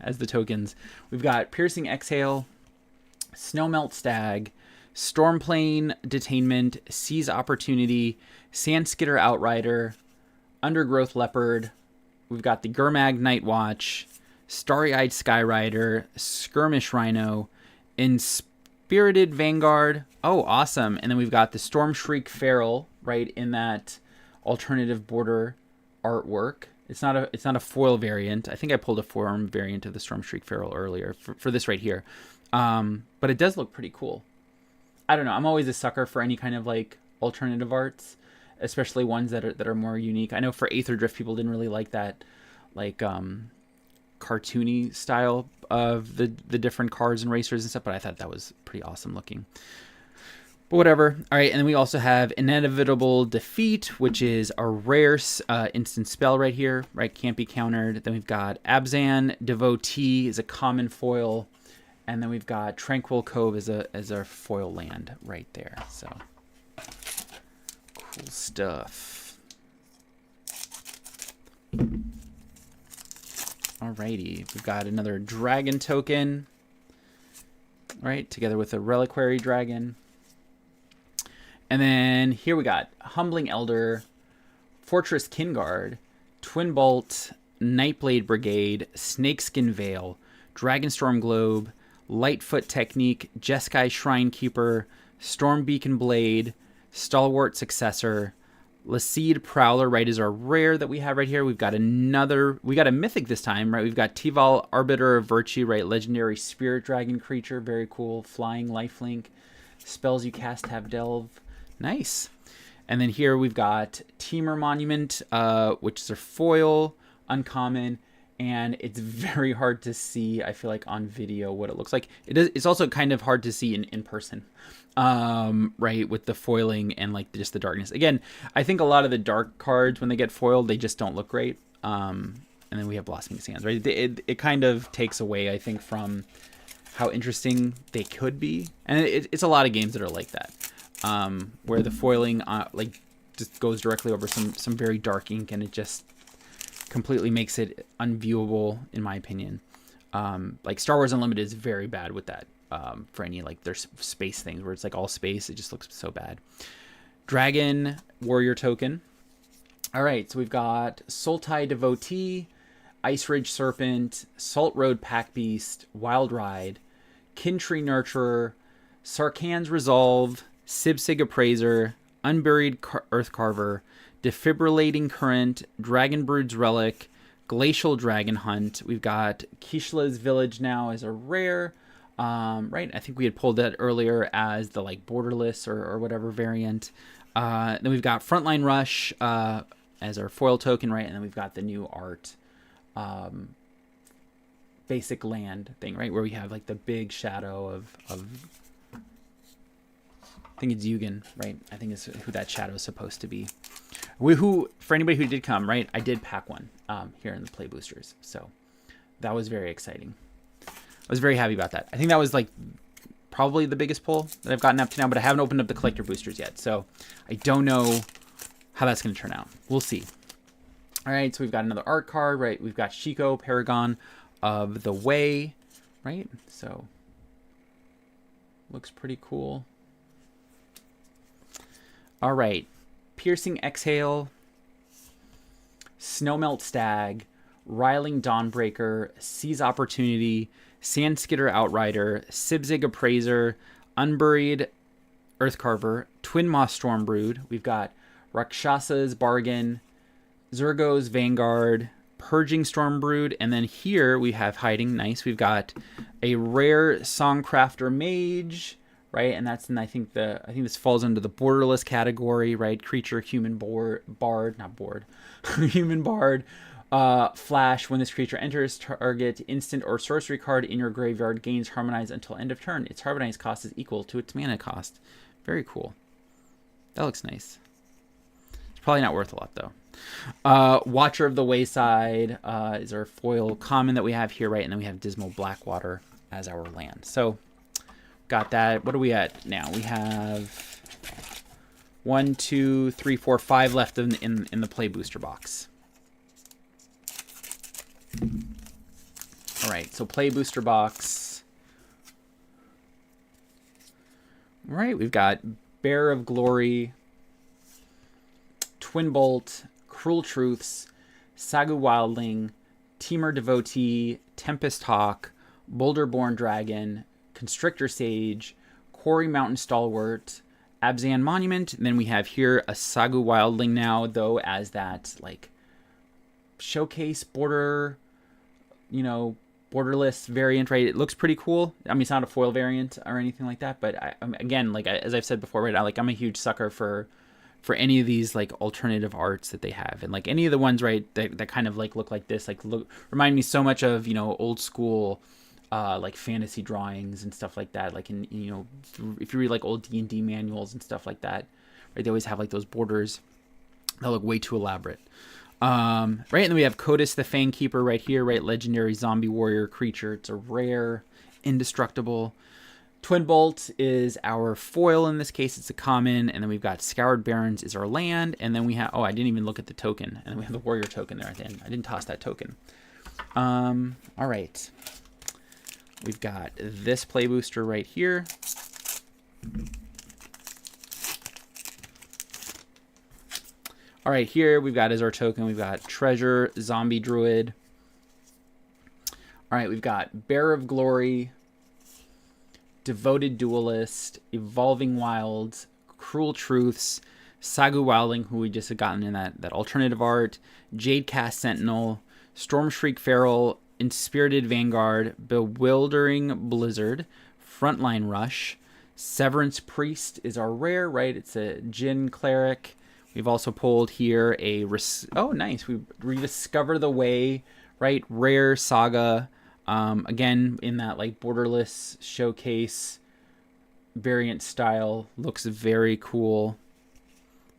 as the tokens. We've got Piercing Exhale, Snowmelt Stag, Stormplane Detainment, Seize Opportunity, Sandskitter Outrider, Undergrowth Leopard. We've got the Gurmag Nightwatch, Starry-Eyed Skyrider, Skirmish Rhino, Inspirited Vanguard. Oh, awesome. And then we've got the Storm Shriek Feral right in that alternative border artwork. It's not a foil variant. I think I pulled a foil variant of the Storm Shriek Feral earlier for this right here. But it does look pretty cool. I don't know. I'm always a sucker for any kind of like alternative arts, especially ones that are more unique. I know for Aether Drift, people didn't really like that, like cartoony style of the different cards and racers and stuff, but I thought that was pretty awesome looking. But whatever. All right, and then we also have Inevitable Defeat, which is a rare instant spell right here, right? Can't be countered. Then we've got Abzan Devotee is a common foil. And then we've got Tranquil Cove as a foil land right there. So cool stuff. Alrighty, we've got another dragon token, right, together with a Reliquary Dragon. And then here we got Humbling Elder, Fortress Kinguard, Twin Bolt, Nightblade Brigade, Snakeskin Veil, Dragonstorm Globe, Lightfoot Technique, Jeskai Shrine Keeper, Storm Beacon Blade, Stalwart Successor, Laseed Prowler, right, is our rare that we have right here. We got a mythic this time, right? We've got Tival Arbiter of Virtue, right? Legendary Spirit Dragon creature, very cool. Flying Lifelink. Spells you cast have Delve. Nice. And then here we've got Teamer Monument, which is a foil, uncommon. And it's very hard to see, I feel like, on video what it looks like. It's also kind of hard to see in person, right, with the foiling and like just the darkness. Again, I think a lot of the dark cards, when they get foiled, they just don't look great. And then we have Blossoming Sands, right? It kind of takes away, I think, from how interesting they could be. And it's a lot of games that are like that, where the foiling like just goes directly over some very dark ink, and it just completely makes it unviewable, in my opinion. Like Star Wars Unlimited is very bad with that. For any like their space things where it's like all space, it just looks so bad. Dragon Warrior token. All right, so we've got Sultai Devotee, Ice Ridge Serpent, Salt Road Pack Beast, Wild Ride, Kintree Nurturer, Sarkhan's Resolve, Sibsig Appraiser, Unburied Earth Carver, Defibrillating Current, Dragonbrood's Relic, Glacial Dragon Hunt. We've got Kishla's Village now as a rare, right? I think we had pulled that earlier as the like borderless or whatever variant. Then we've got Frontline Rush as our foil token, right? And then we've got the new art basic land thing, right? Where we have like the big shadow of I think it's Yugen, right? I think it's who that shadow is supposed to be. For anybody who did come, right? I did pack one here in the play boosters, so that was very exciting. I was very happy about that. I think that was like probably the biggest pull that I've gotten up to now, but I haven't opened up the collector boosters yet, so I don't know how that's going to turn out. We'll see. All right, so we've got another art card, right? We've got Shiko, Paragon of the Way, right? So looks pretty cool. All right, Piercing Exhale, Snowmelt Stag, Riling Dawnbreaker, Seize Opportunity, Sandskitter Outrider, Sibsig Appraiser, Unburied Earthcarver, Twin Moss Stormbrood. We've got Rakshasa's Bargain, Zurgo's Vanguard, Purging Stormbrood, and then here we have hiding. Nice. We've got a rare Songcrafter Mage, right? And that's, and I think this falls under the borderless category, right? Creature, human human bard. Flash. When this creature enters target instant or sorcery card in your graveyard gains Harmonize until end of turn. Its Harmonize cost is equal to its mana cost. Very cool. That looks nice. It's probably not worth a lot though. Watcher of the Wayside is our foil common that we have here, right? And then we have Dismal Blackwater as our land. So got that. What are we at now? We have 1, 2, 3, 4, 5 left in the play booster box. All right, so play booster box. All right, we've got Bear of Glory, Twin Bolt, Cruel Truths, Sagu Wildling, Teamer Devotee, Tempest Hawk, Boulderborn Dragon, Constrictor Sage, Quarry Mountain Stalwart, Abzan Monument. And then we have here a Sagu Wildling now, though, as that like showcase border, you know, borderless variant, right? It looks pretty cool. I mean, it's not a foil variant or anything like that, but again, like as I've said before, right? I'm a huge sucker for any of these like alternative arts that they have, and like any of the ones, right, that kind of like look like this, like remind me so much of, you know, old school like fantasy drawings and stuff like that. Like in, you know, if you read like old D&D manuals and stuff like that, right, they always have like those borders that look way too elaborate. Right, and then we have Kotis the Fangkeeper right here, right? Legendary zombie warrior creature. It's a rare, indestructible. Twin Bolt is our foil in this case. It's a common, and then we've got Scoured Barrens is our land, and then we have, oh, I didn't even look at the token, and then we have the warrior token there at the end. I didn't toss that token. All right. We've got this play booster right here. All right, here we've got as our token, we've got Treasure, Zombie Druid. All right, we've got Bear of Glory, Devoted Duelist, Evolving Wilds, Cruel Truths, Sagu Wildling, who we just had gotten in that alternative art, Jadecast Sentinel, Stormshriek Feral, Inspirited Vanguard, Bewildering Blizzard, Frontline Rush, Severance Priest is our rare, right? It's a Djinn Cleric. We've also pulled here a, oh, nice. We Rediscover the Way, right? Rare Saga. Again, in that like borderless showcase variant style. Looks very cool.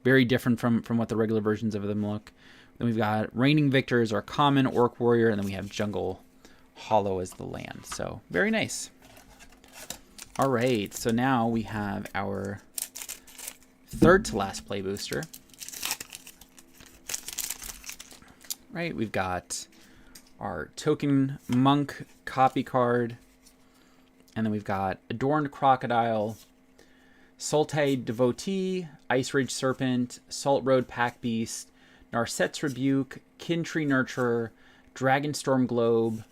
Very different from what the regular versions of them look. Then we've got Reigning Victor as our common Orc Warrior, and then we have Jungle Hollow as the land. So very nice. All right, so now we have our third to last play booster. Right, we've got our Token Monk copy card, and then we've got Adorned Crocodile, Sultai Devotee, Ice Ridge Serpent, Salt Road Pack Beast, Narset's Rebuke, Kintree Nurturer, Dragonstorm Globe,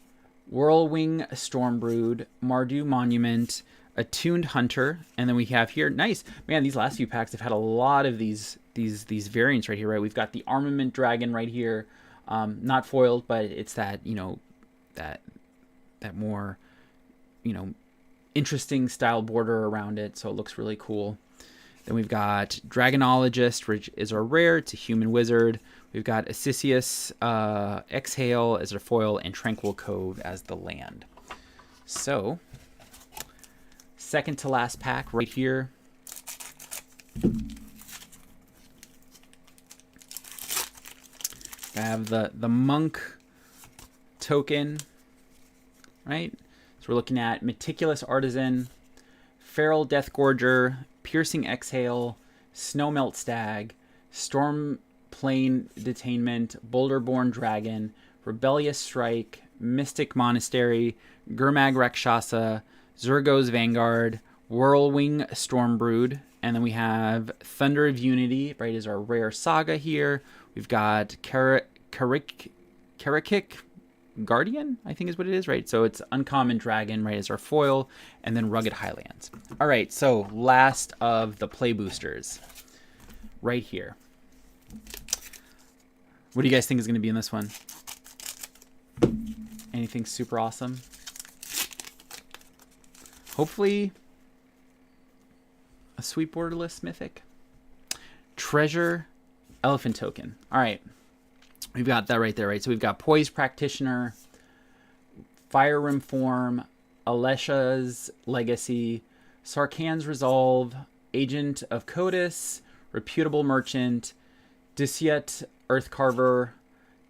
Whirlwing Stormbrood, Mardu Monument, Attuned Hunter, and then we have here, nice, man, these last few packs have had a lot of these variants right here, right? We've got the Armament Dragon right here, not foiled, but it's that, you know, that more, you know, interesting style border around it, so it looks really cool. Then we've got Dragonologist, which is our rare. It's a human wizard. We've got Assisius Exhale as our foil, and Tranquil Cove as the land. So, second to last pack right here. I have the Monk token, right? So we're looking at Meticulous Artisan, Feral Deathgorger, Piercing Exhale, Snowmelt Stag, Storm Plane Detainment, Boulderborn Dragon, Rebellious Strike, Mystic Monastery, Gurmag Rakshasa, Zurgo's Vanguard, Whirlwing Stormbrood, and then we have Thunder of Unity, right, is our rare saga here. We've got Karakik Guardian, I think is what it is, right? So it's uncommon dragon, right, as our foil, and then Rugged Highlands. All right, so last of the play boosters right here. What do you guys think is going to be in this one? Anything super awesome? Hopefully a sweet borderless mythic. Treasure Elephant Token. All right. We've got that right there, right? So we've got Poise Practitioner, Fire Rim Form, Alesha's Legacy, Sarkhan's Resolve, Agent of Codis, Reputable Merchant, Disyet Earthcarver,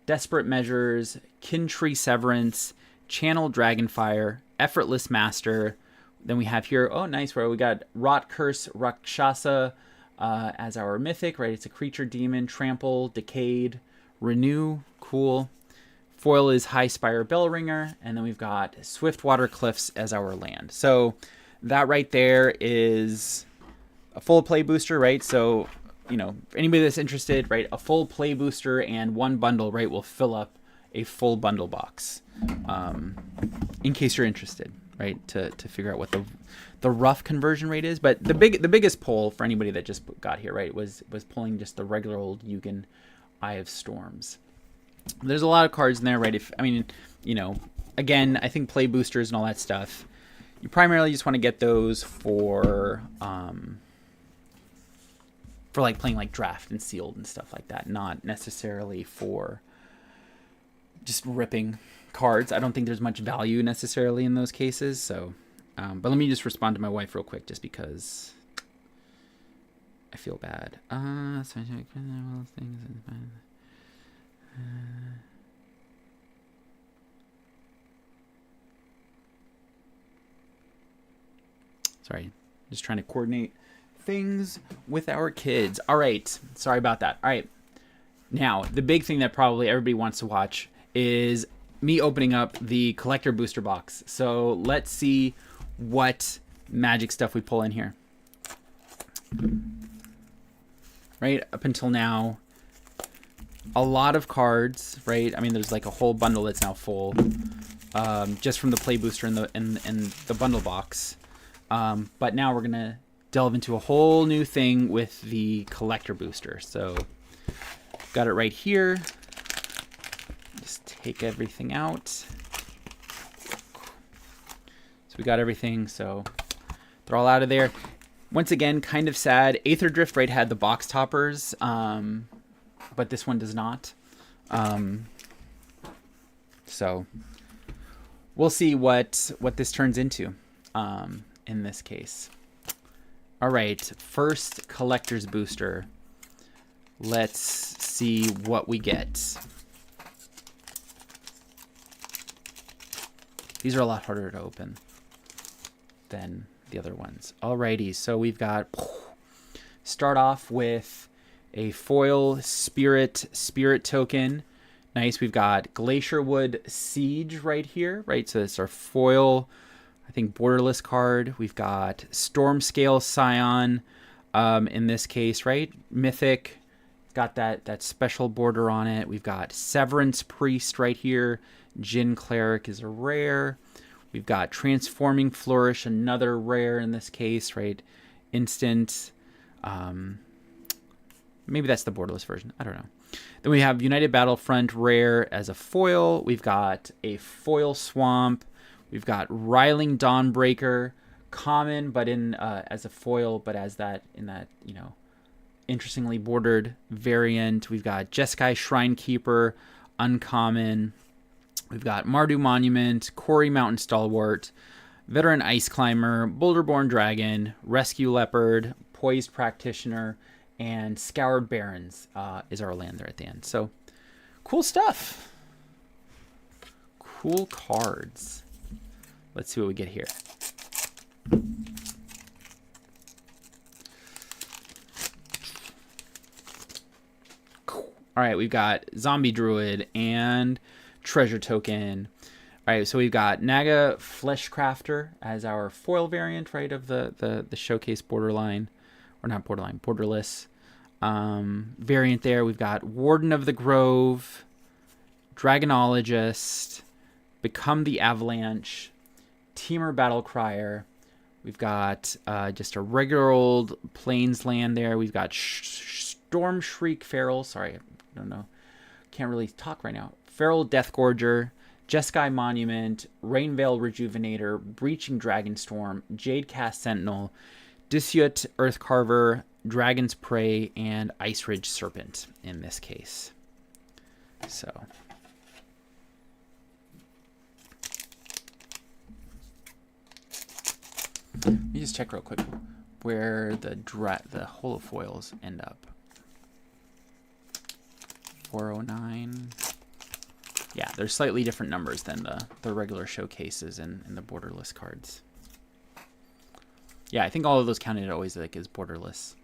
Desperate Measures, Kintree Severance, Channel Dragonfire, Effortless Master. Then we have here, oh, nice, where we got Rot Curse Rakshasa as our mythic, right? It's a creature demon, Trample, Decayed, Renew, cool. Foil is High Spire Bellringer, and then we've got Swiftwater Cliffs as our land. So that right there is a full play booster, right? So, you know, for anybody that's interested, right, a full play booster and one bundle, right, will fill up a full bundle box. In case you're interested, right, to figure out what the rough conversion rate is. But the biggest pull for anybody that just got here, right, was pulling just the regular old Yugen Eye of Storms. There's a lot of cards in there, right? I mean, you know, again, I think play boosters and all that stuff, you primarily just want to get those for like playing like draft and sealed and stuff like that, not necessarily for just ripping cards. I don't think there's much value necessarily in those cases. So, but let me just respond to my wife real quick, just because I feel bad. Sorry, just trying to coordinate things with our kids. All right, sorry about that. All right, now the big thing that probably everybody wants to watch is me opening up the collector booster box. So let's see what magic stuff we pull in here. Right, up until now, a lot of cards, right? I mean, there's like a whole bundle that's now full, just from the play booster and the bundle box. But now we're gonna delve into a whole new thing with the collector booster. So got it right here. Just take everything out. So we got everything. So they're all out of there. Once again, kind of sad. Aether Drift, right, had the box toppers, but this one does not. So we'll see what this turns into in this case. All right, first collector's booster. Let's see what we get. These are a lot harder to open than the other ones. Alrighty, so we've got, start off with a foil spirit token. Nice. We've got Glacierwood Siege right here, right? So it's our foil, I think, borderless card. We've got Stormscale Scion in this case, right? Mythic. Got that special border on it. We've got Severance Priest right here. Jin Cleric is a rare. We've got Transforming Flourish, another rare in this case, right? Instant. Maybe that's the borderless version. I don't know. Then we have United Battlefront rare as a foil. We've got a foil Swamp. We've got Riling Dawnbreaker, common, but in as a foil, but as that in that, you know, interestingly bordered variant. We've got Jeskai Shrinekeeper, uncommon. We've got Mardu Monument, Quarry Mountain Stalwart, Veteran Ice Climber, Boulderborn Dragon, Rescue Leopard, Poised Practitioner, and Scoured Barrens is our land there at the end. So, cool stuff. Cool cards. Let's see what we get here. Cool. All right, we've got Zombie Druid and Treasure Token. All right, so we've got Naga Fleshcrafter as our foil variant, right, of the showcase borderline, or not borderline, borderless variant there. We've got Warden of the Grove, Dragonologist, Become the Avalanche, Teamer Battlecrier. We've got just a regular old Plains land there. We've got Storm Shriek Feral. Sorry, I don't know. Can't really talk right now. Feral Deathgorger, Jeskai Monument, Rainveil Rejuvenator, Breaching Dragonstorm, Jadecast Sentinel, Disyut Earthcarver, Dragon's Prey, and Ice Ridge Serpent in this case. So let me just check real quick where the holofoils end up. 409. Yeah, they're slightly different numbers than the regular showcases and the borderless cards. Yeah, I think all of those counted always like as borderless.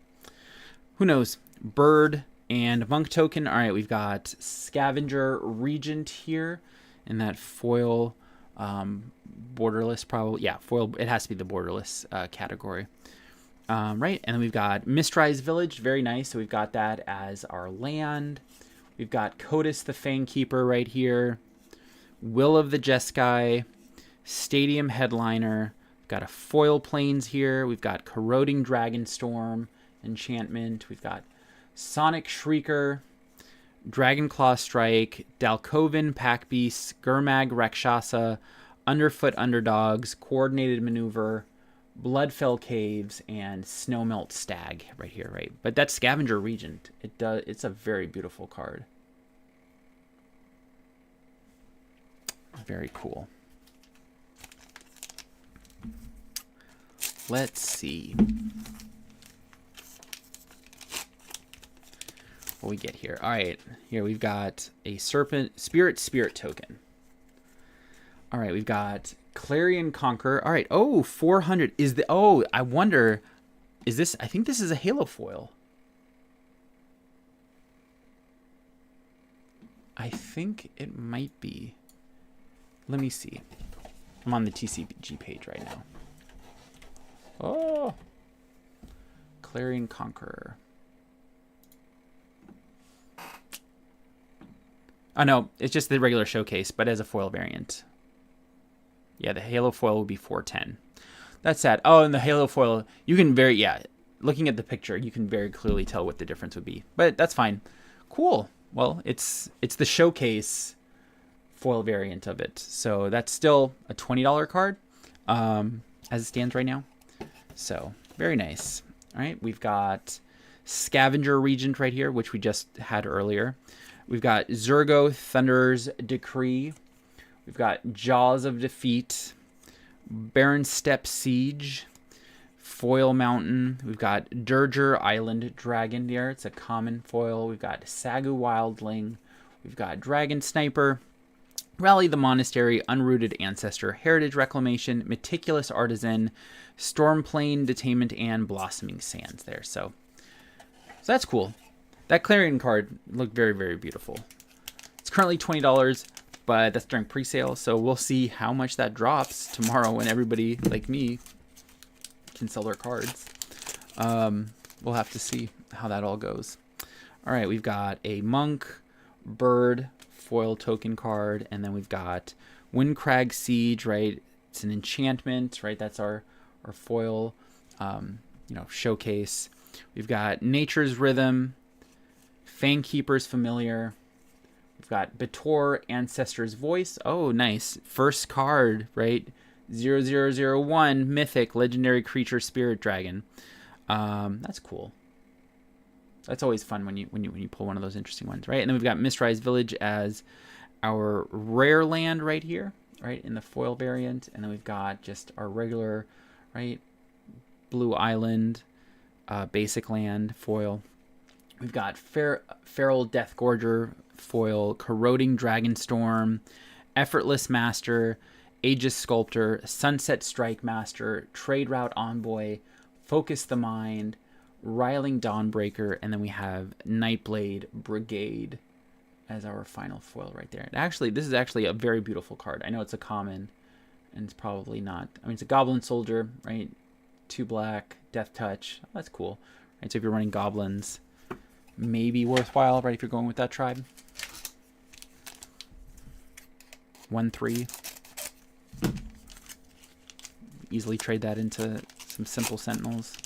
Who knows? Bird and Monk Token. All right, we've got Scavenger Regent here in that foil borderless, probably. Yeah, foil. It has to be the borderless category. Right, and then we've got Mistrise Village. Very nice. So we've got that as our land. We've got Kotis the Fangkeeper right here. Will of the Jeskai. Stadium Headliner. We've got a foil Plains here. We've got Corroding Dragonstorm enchantment. We've got Sonic Shrieker, Dragonclaw Strike, Dalkovan Pack Beasts, Gurmag Rakshasa, Underfoot Underdogs, Coordinated Maneuver, Bloodfell Caves, and Snowmelt Stag right here, right? But that's Scavenger Regent. It's a very beautiful card. Very cool. Let's see what we get here. All right, here we've got a Spirit token. All right, we've got Clarion Conqueror. All right, 400 is the, I wonder, is this, I think this is a Halo foil. I think it might be. Let me see. I'm on the TCG page right now. Oh, Clarion Conqueror. Oh, no, it's just the regular showcase, but as a foil variant. Yeah, the Halo foil will be 410. That's sad. Oh, and the Halo foil, you can looking at the picture, you can very clearly tell what the difference would be. But that's fine. Cool. Well, it's the showcase foil variant of it. So that's still a $20 card as it stands right now. So very nice. All right, we've got Scavenger Regent right here, which we just had earlier. We've got Zurgo Thunder's Decree. We've got Jaws of Defeat, Barren Steppe Siege, Foil Mountain. We've got Dirger Island Dragon there. It's a common foil. We've got Sagu Wildling. We've got Dragon Sniper, Rally the Monastery, Unrooted Ancestor, Heritage Reclamation, Meticulous Artisan, Stormplane Detainment, and Blossoming Sands there. So that's cool. That Clarion card looked very, very beautiful. It's currently $20, but that's during pre-sale, so we'll see how much that drops tomorrow when everybody like me can sell their cards. We'll have to see how that all goes. All right, we've got a Monk, Bird, foil token card, and then we've got Windcrag Siege, right? It's an enchantment, right? That's our foil, showcase. We've got Nature's Rhythm, Fangkeeper's Familiar. We've got Bator, Ancestor's Voice. Oh, nice. First card, right? 0001, Mythic, Legendary Creature, Spirit Dragon. That's cool. That's always fun when you pull one of those interesting ones, right? And then we've got Mistrise Village as our rare land right here, right, in the foil variant. And then we've got just our regular, right, Blue Island, basic land foil. We've got Feral Deathgorger foil, Corroding Dragonstorm, Effortless Master, Aegis Sculptor, Sunset Strike Master, Trade Route Envoy, Focus the Mind, Riling Dawnbreaker, and then we have Nightblade Brigade as our final foil right there. Actually, this is actually a very beautiful card. I know it's a common, and it's probably not. I mean, it's a Goblin Soldier, right? 2 black, Death Touch. Oh, that's cool. Right, so if you're running goblins, maybe worthwhile, right? If you're going with that tribe. 1/3. easily trade that into some simple Sentinels.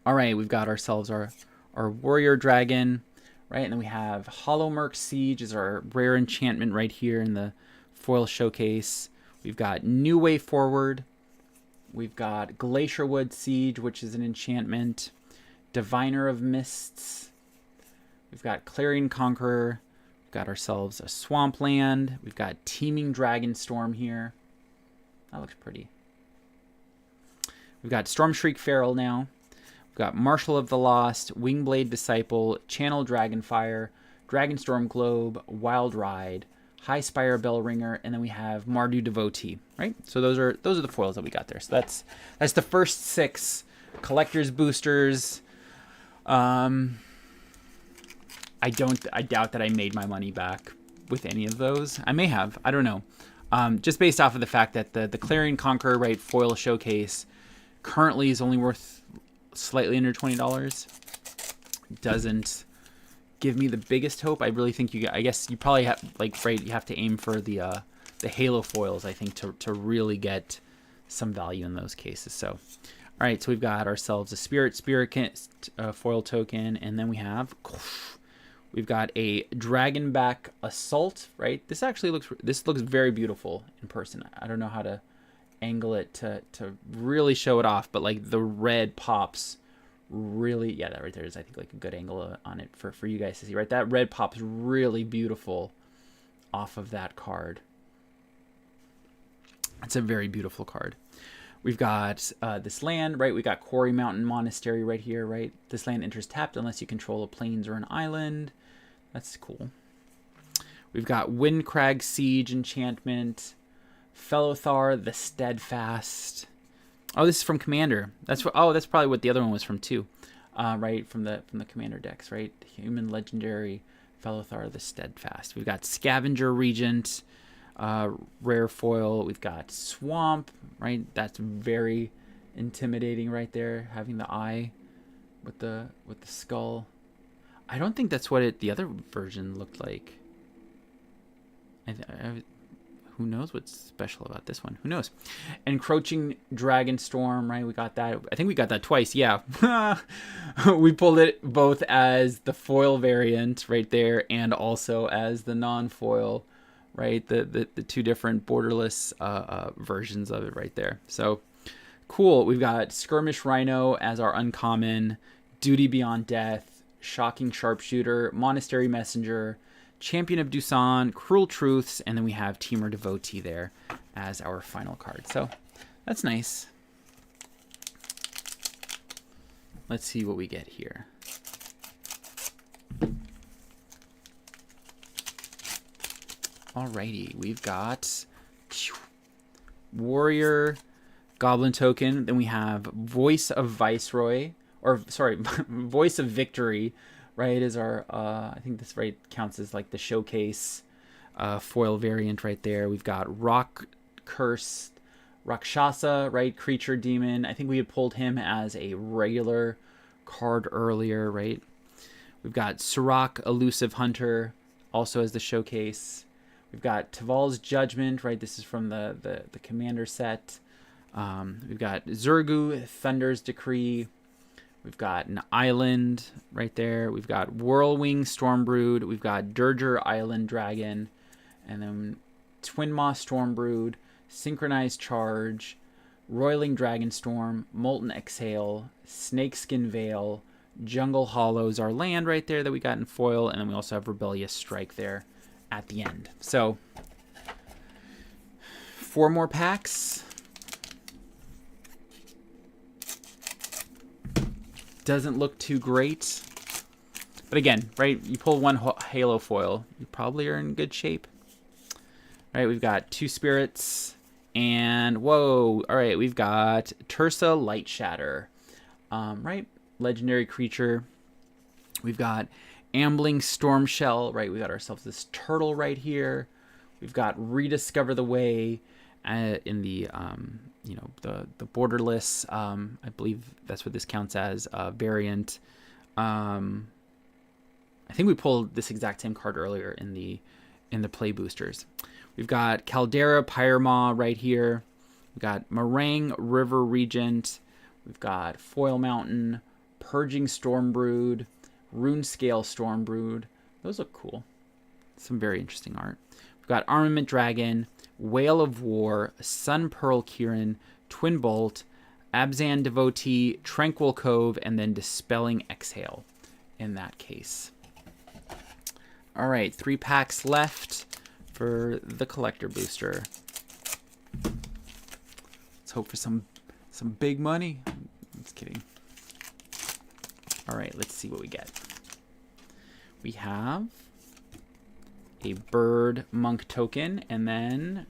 All right, we've got ourselves our Warrior Dragon, right? And then we have Hollow Merc Siege is our rare enchantment right here in the foil showcase. We've got New Way Forward. We've got Glacierwood Siege, which is an enchantment. Diviner of Mists. We've got Clarion Conqueror. We've got ourselves a Swampland. We've got Teeming Dragonstorm here. That looks pretty. We've got Stormshriek Feral now. We've got Marshal of the Lost, Wingblade Disciple, Channel Dragonfire, Dragonstorm Globe, Wild Ride, High Spire Bellringer, and then we have Mardu Devotee, right? So those are the foils that we got there. So that's the first 6 collector's boosters. I doubt that I made my money back with any of those. I may have, I don't know. Just based off of the fact that the Clarion Conqueror, right, foil showcase currently is only worth slightly under $20. Doesn't give me the biggest hope. I really think I guess you probably have, like, right, you have to aim for the Halo foils, I think, to really get some value in those cases. So, all right, so we've got ourselves a Spirit foil token, and then we've got a Dragonback Assault, right? This looks very beautiful in person. I don't know how to angle it to really show it off, but like the red pops really, yeah, that right there is, I think, like a good angle on it for you guys to see, right? That red pops really beautiful off of that card. It's a very beautiful card. We've got this land, right? We got Quarry Mountain Monastery right here, right? This land enters tapped unless you control a plains or an island. That's cool. We've got Windcrag Siege enchantment, Fellothar the Steadfast. Oh, this is from Commander. That's probably what the other one was from too, right? From the Commander decks, right? Human Legendary Fellothar the Steadfast. We've got Scavenger Regent, rare foil. We've got Swamp, right? That's very intimidating right there, having the eye with the skull. I don't think that's what the other version looked like. Who knows what's special about this one? Who knows? Encroaching Dragonstorm, right? We got that. I think we got that twice. Yeah. We pulled it both as the foil variant right there and also as the non-foil, right? The two different borderless versions of it right there. So cool. We've got Skirmish Rhino as our uncommon, Duty Beyond Death, Shocking Sharpshooter, Monastery Messenger, Champion of Dusan, Cruel Truths, and then we have Teamer Devotee there as our final card. So that's nice. Let's see what we get here. Alrighty, we've got Warrior Goblin token. Then we have Voice of Viceroy, or sorry, Voice of Victory, right, is our, I think this right counts as like the showcase foil variant right there. We've got Rock Cursed Rakshasa, right, creature demon. I think we had pulled him as a regular card earlier, right? We've got Sirach Elusive Hunter, also as the showcase. We've got Taval's Judgment, right? This is from the Commander set. We've got Zurgu Thunder's Decree. We've got an Island right there. We've got Whirlwing Stormbrood. We've got Dirger Island Dragon. And then Twin Maw Stormbrood, Synchronized Charge, Roiling Dragonstorm, Molten Exhale, Snakeskin Veil, Jungle Hollows, our land right there that we got in foil. And then we also have Rebellious Strike there at the end. So 4 more packs. Doesn't look too great. But again, right, you pull 1 Halo foil, you probably are in good shape. All right, we've got 2 Spirits. And, whoa, all right, we've got Tursa Light Shatter. Right, legendary creature. We've got Ambling Storm Shell, right? We got ourselves this turtle right here. We've got Rediscover the Way in the, you know, the borderless, I believe that's what this counts as, variant. I think we pulled this exact same card earlier in the play boosters. We've got Caldera Pyramaw right here. We've got Meringue River Regent. We've got Foil Mountain, Purging Stormbrood, Runescale Stormbrood. Those look cool. Some very interesting art. We've got Armament Dragon, Whale of War, Sun Pearl Kirin, Twin Bolt, Abzan Devotee, Tranquil Cove, and then Dispelling Exhale in that case. All right, 3 packs left for the collector booster. Let's hope for some big money. Just kidding. All right, let's see what we get. We have a Bird Monk token, and then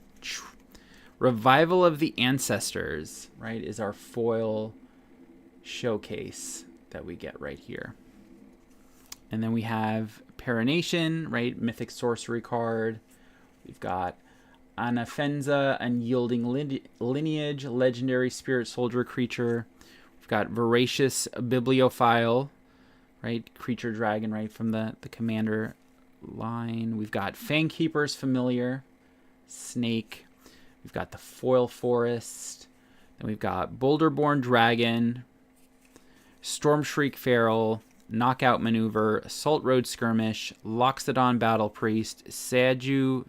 Revival of the Ancestors, right, is our foil showcase that we get right here. And then we have Paranation, right, Mythic Sorcery card. We've got Anafenza, Unyielding Lineage, Legendary Spirit Soldier creature. We've got Voracious Bibliophile, right, creature dragon, right, from the commander line. We've got Fangkeeper's Familiar, Snake. We've got the Foil Forest. Then we've got Boulderborn Dragon, Stormshriek Feral, Knockout Maneuver, Assault Road Skirmish, Loxodon Battle Priest, Sagu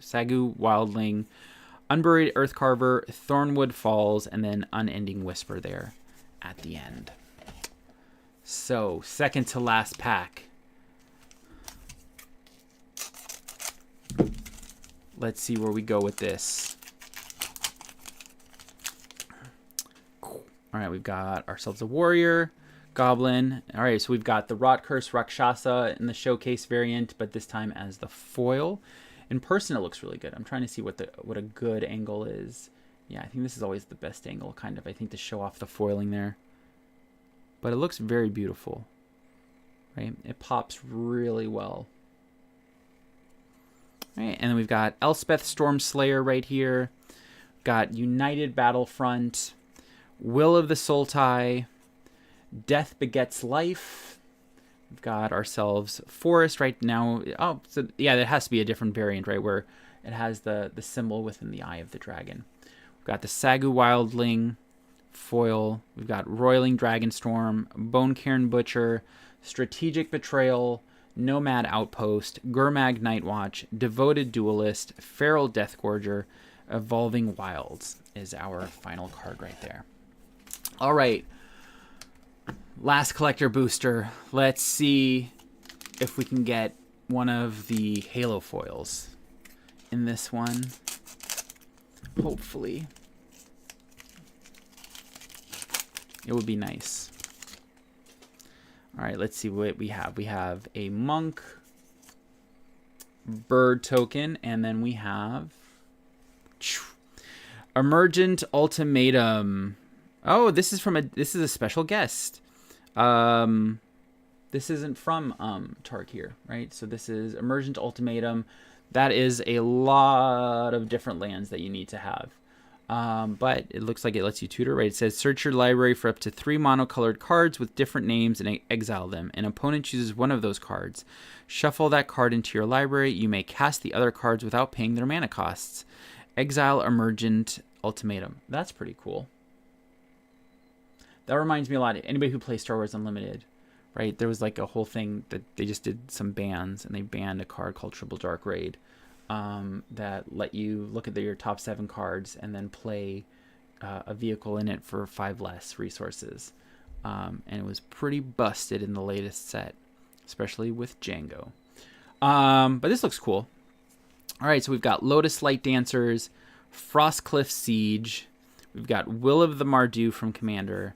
Wildling, Unburied Earthcarver, Thornwood Falls, and then Unending Whisper there at the end. So, second to last pack. Let's see where we go with this. All right, we've got ourselves a Warrior, Goblin. All right, so we've got the Rot Curse Rakshasa in the showcase variant, but this time as the foil. In person, it looks really good. I'm trying to see what a good angle is. Yeah, I think this is always the best angle, kind of, I think, to show off the foiling there. But it looks very beautiful, right? It pops really well. All right, and then we've got Elspeth Stormslayer right here. We've got United Battlefront, Will of the Sultai, Death Begets Life. We've got ourselves Forest right now. Oh, so yeah, that has to be a different variant, right, where it has the symbol within the eye of the dragon. We've got the Sagu Wildling foil. We've got Roiling Dragonstorm, Bonecairn Butcher, Strategic Betrayal, Nomad Outpost, Gurmag Nightwatch, Devoted Duelist, Feral Deathgorger, Evolving Wilds is our final card right there. All right. Last collector booster. Let's see if we can get one of the Halo foils in this one. Hopefully. It would be nice. All right, let's see what we have. We have a Monk, Bird token, and then we have Emergent Ultimatum. Oh, this is a special guest. This isn't from Tarkir, right? So this is Emergent Ultimatum. That is a lot of different lands that you need to have. But it looks like it lets you tutor, right? It says search your library for up to 3 monocolored cards with different names and exile them. An opponent chooses one of those cards. Shuffle that card into your library. You may cast the other cards without paying their mana costs. Exile Emergent Ultimatum. That's pretty cool. That reminds me a lot of anybody who plays Star Wars Unlimited, right? There was like a whole thing that they just did some bans, and they banned a card called Triple Dark Raid. That let you look at your top 7 cards and then play a vehicle in it for 5 less resources. And it was pretty busted in the latest set, especially with Django. But this looks cool. All right, so we've got Lotus Light Dancers, Frostcliff Siege. We've got Will of the Mardu from Commander,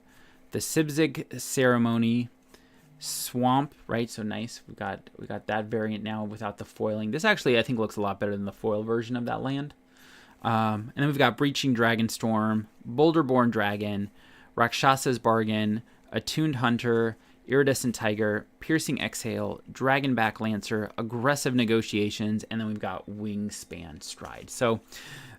the Sibzig Ceremony, Swamp, right? So nice. We got that variant now without the foiling. This actually, I think, looks a lot better than the foil version of that land. And then we've got Breaching Dragonstorm, Boulderborn Dragon, Rakshasa's Bargain, Attuned Hunter, Iridescent Tiger, Piercing Exhale, Dragonback Lancer, Aggressive Negotiations, and then we've got Wingspan Stride. So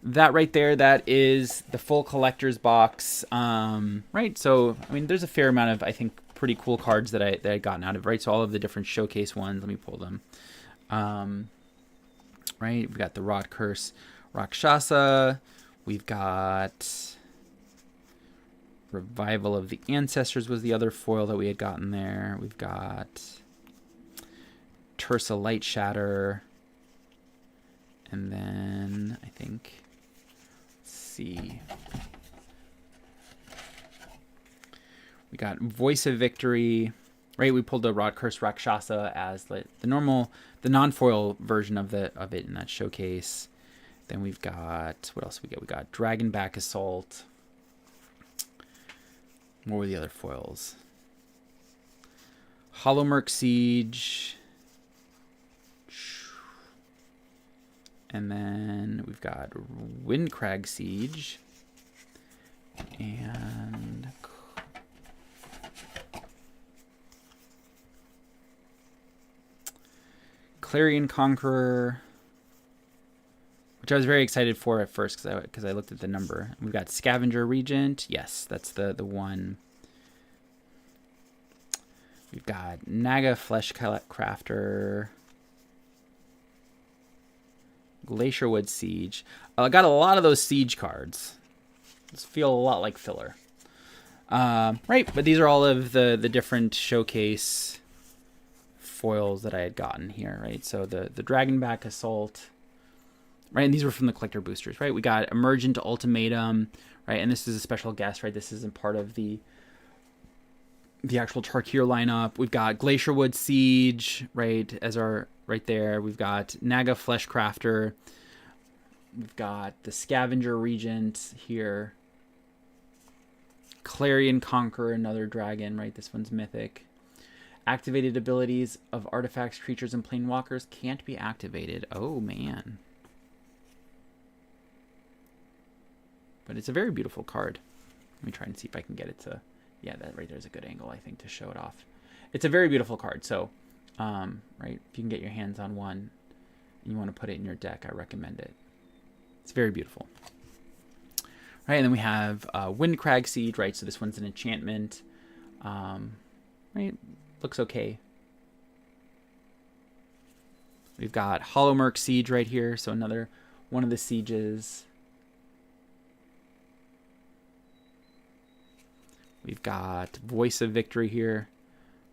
that right there, that is the full collector's box. Right? So, I mean, there's a fair amount of, I think, pretty cool cards that I gotten out of, right? So all of the different showcase ones, let me pull them. Right, we've got the Rot Curse Rakshasa. We've got Revival of the Ancestors was the other foil that we had gotten there. We've got Tursa Light Shatter. And then I think, let's see. We got Voice of Victory. Right, we pulled the Rod Curse Rakshasa as the normal, the non-foil version of it in that showcase. Then we've got, what else we got? We got Dragonback Assault. What were the other foils? Hollowmurk Siege. And then we've got Windcrag Siege. And Clarion Conqueror, which I was very excited for at first because I looked at the number. We've got Scavenger Regent. Yes, that's the one. We've got Naga Flesh Crafter. Glacierwood Siege. I got a lot of those siege cards. These feel a lot like filler. Right, but these are all of the different showcase foils that I had gotten here, right? So the Dragonback Assault, right? And these were from the collector boosters, right? We got Emergent Ultimatum, right? And this is a special guest, right? This isn't part of the actual Tarkir lineup. We've got Glacierwood Siege, right? As our right there. We've got Naga Flesh Crafter. We've got the Scavenger Regent here. Clarion Conqueror, another dragon, right? This one's mythic. Activated abilities of artifacts, creatures, and planeswalkers can't be activated. Oh, man. But it's a very beautiful card. Let me try and see if I can get it to... Yeah, that right there's a good angle, I think, to show it off. It's a very beautiful card. So, right, if you can get your hands on one and you want to put it in your deck, I recommend it. It's very beautiful. Right, and then we have Windcrag Siege, right? So this one's an enchantment. Right, looks okay. We've got Hollowmurk Siege right here, so another one of the sieges. We've got Voice of Victory here,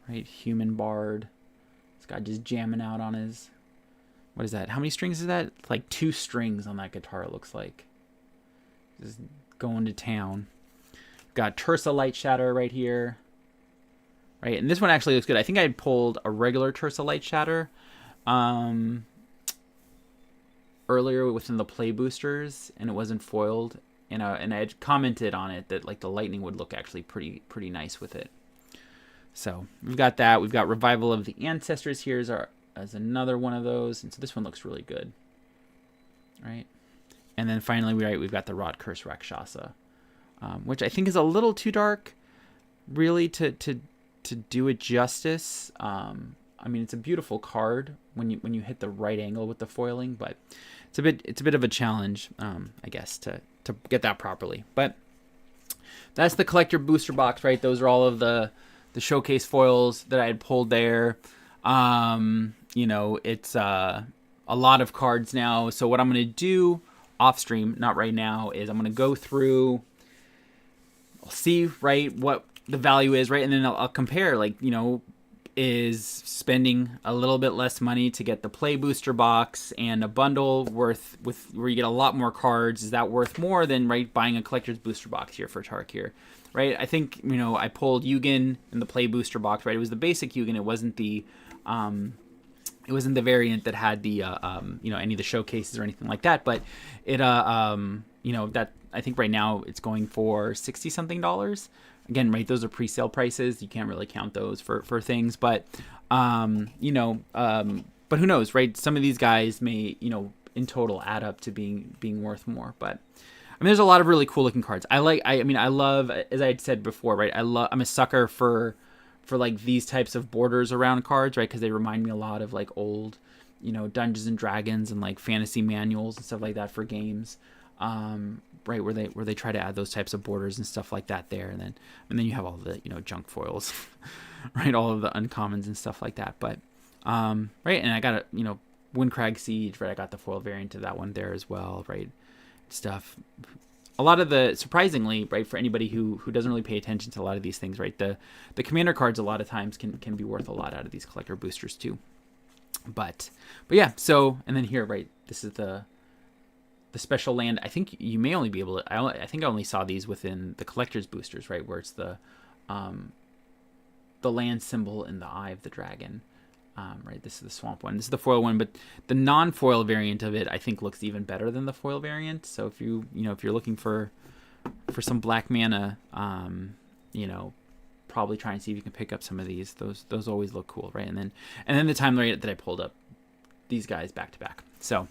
right? Human Bard. This guy just jamming out on his... What is that? How many strings is that? Like 2 strings on that guitar, it looks like. Just going to town. We've got Tursa Light Shatter right here. Right, and this one actually looks good. I think I had pulled a regular Tursa Light Shatter earlier within the play boosters, and it wasn't foiled. And I had commented on it that like the lightning would look actually pretty nice with it. So we've got that. We've got Revival of the Ancestors here as another one of those, and so this one looks really good, right? And then finally, we've got the Rod Curse Rakshasa, which I think is a little too dark, really, to do it justice. I mean, it's a beautiful card when you hit the right angle with the foiling, but it's a bit of a challenge, I guess, to get that properly. But that's the collector booster box, right? Those are all of the showcase foils that I had pulled there. You know, it's a lot of cards now. So what I'm going to do off stream, not right now, is I'm going to go through, I'll see, right, what the value is, right? And then I'll compare, like, you know, is spending a little bit less money to get the play booster box and a bundle where you get a lot more cards, is that worth more than, right, buying a collector's booster box here for Tarkir, right? I think, you know, I pulled Yugen in the play booster box, right? It was the basic Yugen. It wasn't the variant that had the you know, any of the showcases or anything like that, but it you know, that I think right now it's going for $60 something. Again, right, those are pre-sale prices. You can't really count those for things, but you know, but who knows, right? Some of these guys may, you know, in total add up to being worth more. But I mean, there's a lot of really cool looking cards. I love, as I had said before, right? I'm a sucker for like these types of borders around cards, right? Because they remind me a lot of like old, you know, Dungeons and Dragons and like fantasy manuals and stuff like that for games. Right, where they try to add those types of borders and stuff like that there, and then you have all the, you know, junk foils, right, all of the uncommons and stuff like that. But right, and I got a, you know, Windcrag Siege, right? I got the foil variant of that one there as well, right? Stuff. A lot of the, surprisingly, right, for anybody who doesn't really pay attention to a lot of these things, right? The commander cards a lot of times can be worth a lot out of these collector boosters too. But yeah, so, and then here, right, this is the special land. I think you may only be able to, I think I only saw these within the collector's boosters, right, where it's the land symbol in the eye of the dragon. Right, this is the swamp one. This is the foil one, but the non-foil variant of it, I think, looks even better than the foil variant. So if if you're looking for some black mana, probably try and see if you can pick up some of these. Those always look cool, right? And then the time that I pulled up these guys back to back. So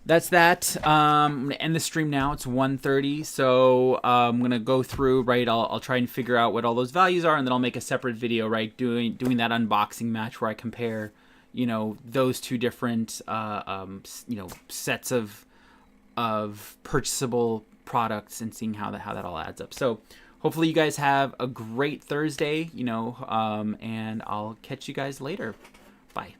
that's that. I'm gonna end the stream now. It's 1:30, so I'm gonna go through, right. I'll try and figure out what all those values are, and then I'll make a separate video, right, doing that unboxing match where I compare, those two different sets of purchasable products and seeing how that all adds up. So hopefully you guys have a great Thursday, and I'll catch you guys later. Bye.